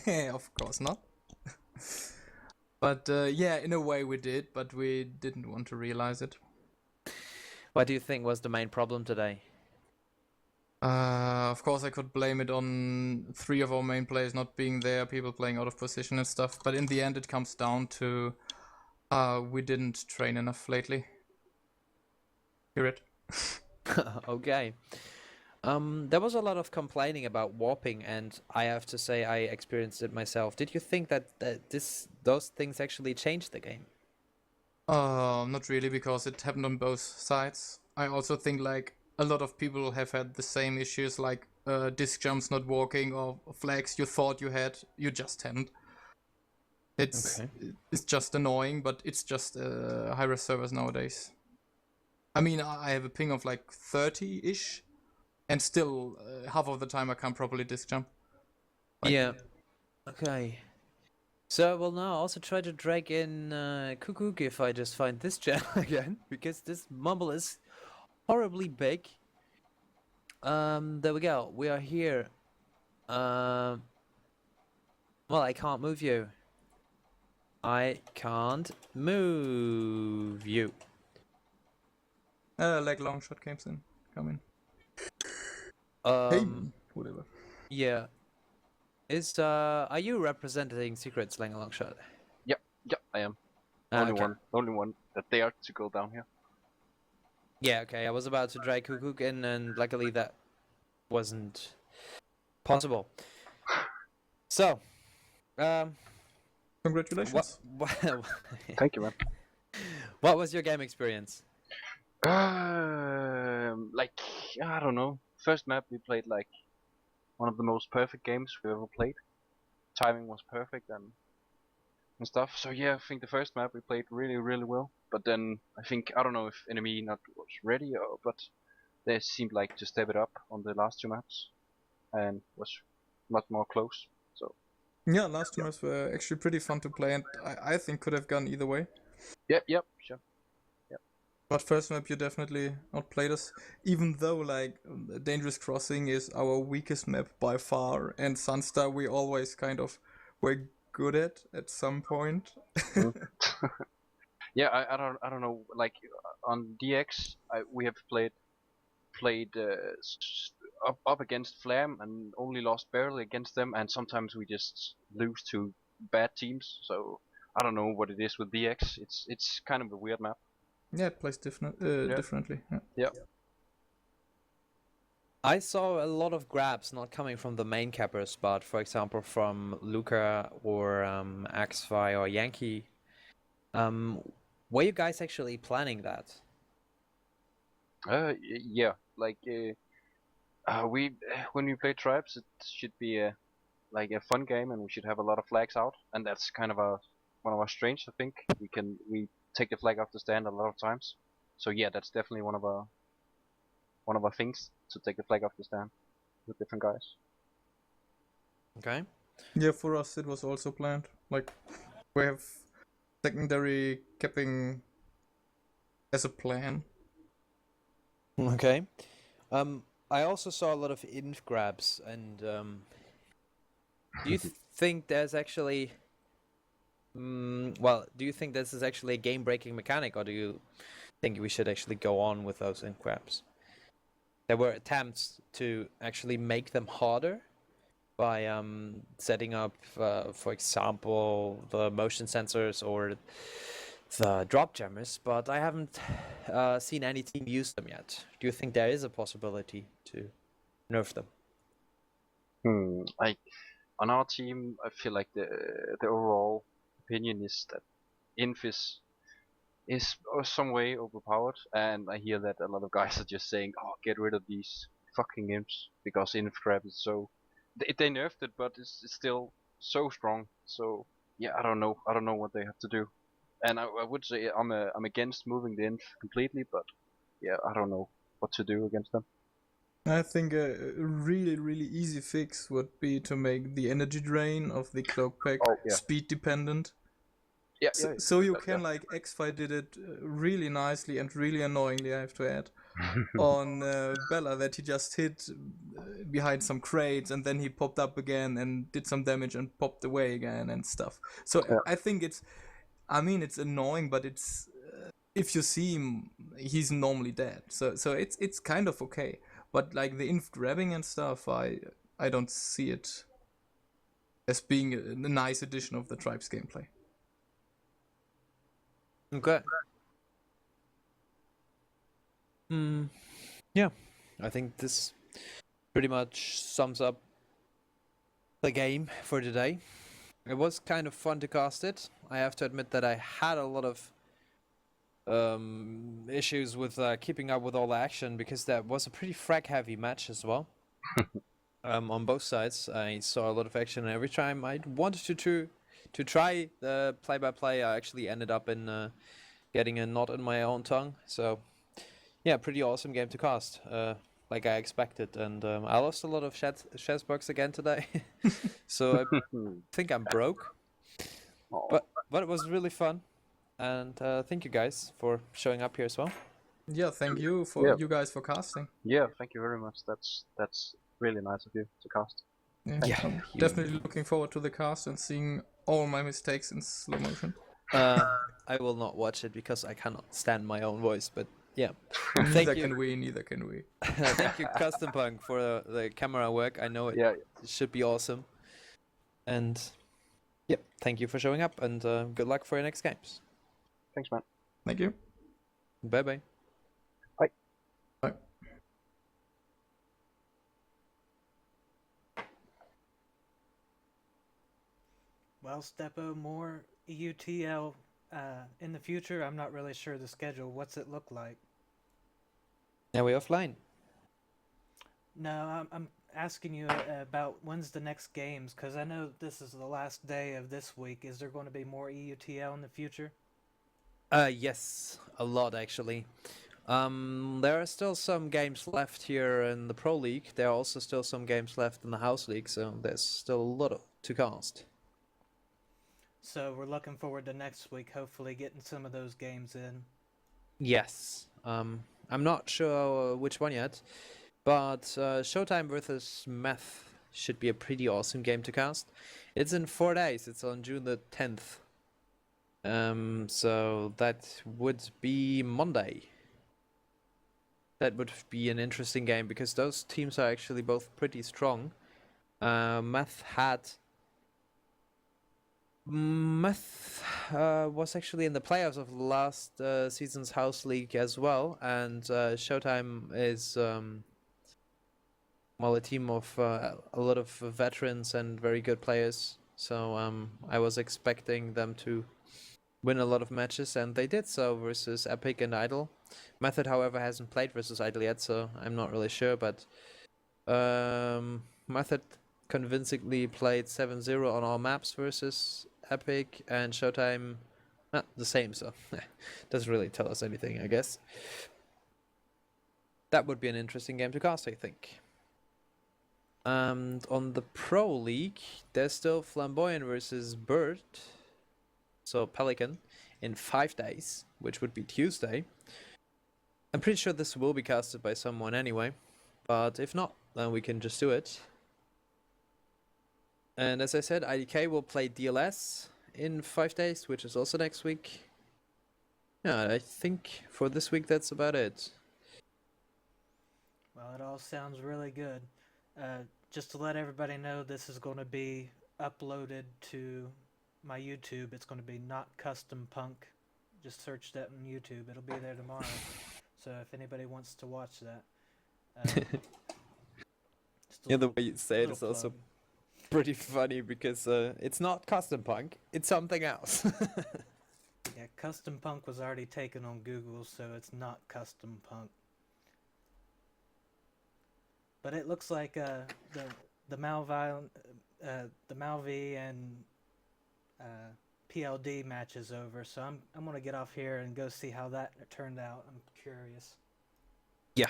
Of course not. But yeah, in a way we did, but we didn't want to realize it. What do you think was the main problem today? Of course I could blame it on 3 of our main players not being there, people playing out of position and stuff, but in the end it comes down to we didn't train enough lately. Hear it? Okay. There was a lot of complaining about warping, and I have to say I experienced it myself. Did you think that those things actually changed the game? Not really, because it happened on both sides. I also think like a lot of people have had the same issues, like disc jumps not working or flags you thought you had, you just hadn't. It's just annoying, but it's just high-res servers nowadays. I mean, I have a ping of like 30-ish, and still half of the time I can't properly disc jump. Like, yeah. Okay. So I will now also try to drag in Cuckoo if I just find this channel again, because this mumble is horribly big. There we go. We are here. Well, I can't move you. I can't move you. like long shot came in. Come in. Hey, whatever. Yeah. Are you representing Secret Slang a long shot? Yep, I am. Only one that dared to go down here. Yeah, okay. I was about to drag Cuckoo in, and luckily that wasn't possible. So, congratulations. Thank you, man. What was your game experience? Like, I don't know. First map we played like one of the most perfect games we ever played. Timing was perfect and stuff. So yeah, I think the first map we played really, really well. But then I think, I don't know if nMe not was ready, but they seemed like to step it up on the last 2 maps and was much more close. So yeah, last 2 maps were actually pretty fun to play, and I think could have gone either way. Yep, sure. But first map you definitely outplayed us, even though like Dangerous Crossing is our weakest map by far, and Sunstar we always kind of were good at some point. Yeah, I don't know. Like on DX, we have played up against Flam and only lost barely against them, and sometimes we just lose to bad teams. So I don't know what it is with DX. It's kind of a weird map. Yeah, it plays differently. Yeah. I saw a lot of grabs not coming from the main cappers, but for example from Luca or Axfi or Yankee. Were you guys actually planning that? Yeah, like we when we play tribes, it should be like a fun game, and we should have a lot of flags out, and that's kind of one of our strengths. I think we take the flag off the stand a lot of times. So yeah, that's definitely one of our things to take the flag off the stand with different guys. Okay. Yeah, for us it was also planned. Like, we have secondary capping as a plan. Okay. I also saw a lot of inf grabs, and do you think there's actually, well, do you think this is actually a game-breaking mechanic, or do you think we should actually go on with those inf grabs? There were attempts to actually make them harder by setting up, for example, the motion sensors or the drop jammers, but I haven't seen any team use them yet. Do you think there is a possibility to nerf them? Like on our team, I feel like the overall opinion is that Inf is some way overpowered, and I hear that a lot of guys are just saying, "Oh, get rid of these fucking imps," because Inf grab is so. They nerfed it, but it's still so strong. So yeah, I don't know what they have to do, and I would say I'm against moving the Inf completely, but yeah, I don't know what to do against them. I think a really, really easy fix would be to make the energy drain of the cloak pack Oh, yeah. speed dependent. Yeah, So you can, like, X-Fi did it really nicely and really annoyingly, I have to add, on Bella, that he just hid behind some crates and then he popped up again and did some damage and popped away again and stuff. So Yeah. I think it's annoying, but it's if you see him, he's normally dead. So it's kind of okay. But like the inf grabbing and stuff, I don't see it as being a nice addition of the Tribes gameplay. Okay. Yeah, I think this pretty much sums up the game for today. It was kind of fun to cast it. I have to admit that I had a lot of issues with keeping up with all the action, because that was a pretty frag heavy match as well. On both sides, I saw a lot of action, and every time I wanted to try the play-by-play, I actually ended up in getting a knot in my own tongue. So yeah, pretty awesome game to cast, like I expected, and I lost a lot of chess bugs again today, so I think I'm broke. Oh, But it was really fun, and thank you guys for showing up here as well. Yeah, thank you for Yeah. you guys for casting. yeah, thank you very much. That's really nice of you to cast. Yeah, I'm you- definitely looking forward to the cast and seeing all my mistakes in slow motion. I will not watch it because I cannot stand my own voice. But yeah, Neither you. can we. Neither can we. Thank you, custompunk, for the camera work. I know it Yeah, should be awesome. And yep, thank you for showing up, and good luck for your next games. thanks, man. Thank you. Bye bye. Bye. Well, Stepo, more EUTL in the future. I'm not really sure the schedule. What's it look like? Now we're offline. No, I'm asking you about when's the next games, because I know this is the last day of this week. Is there going to be more EUTL in the future? Yes, a lot actually. There are still some games left here in the Pro League. There are also still some games left in the House League, so there's still a lot to cast. So we're looking forward to next week, hopefully getting some of those games in. Yes. I'm not sure which one yet, but Showtime versus Meth should be a pretty awesome game to cast. It's in 4 days. It's on June the 10th. So that would be Monday. That would be an interesting game because those teams are actually both pretty strong. Meth was actually in the playoffs of last season's House League as well, and Showtime is well, a team of a lot of veterans and very good players. So I was expecting them to win a lot of matches, and they did so versus Epic and Idle. Method, however, hasn't played versus Idle yet, so I'm not really sure. But Method convincingly played 7-0 on all maps versus Epic, and Showtime the same. So doesn't really tell us anything, I guess. That would be an interesting game to cast, I think. And on the Pro League, there's still Flamboyant versus Bird, so Pelican, in 5 days, which would be Tuesday. I'm pretty sure this will be casted by someone anyway, but if not, then we can just do it. And as I said, IDK will play dLs in 5 days, which is also next week. Yeah, I think for this week that's about it. Well, it all sounds really good. Just to let everybody know, this is going to be uploaded to my YouTube. It's going to be not custompunk. Just search that on YouTube. It'll be there tomorrow. So if anybody wants to watch that. Yeah, the way you say it is little also plug. pretty funny because it's not custompunk, it's something else. Yeah, custompunk was already taken on Google, so it's not custompunk. But it looks like the Malvi and PLD match is over, so I'm gonna get off here and go see how that turned out. I'm curious. Yeah.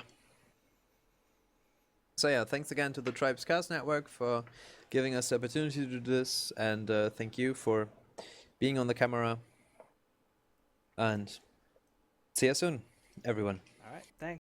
So yeah, thanks again to the Tribes Cast Network for giving us the opportunity to do this, and thank you for being on the camera. And see you soon, everyone. All right, thanks.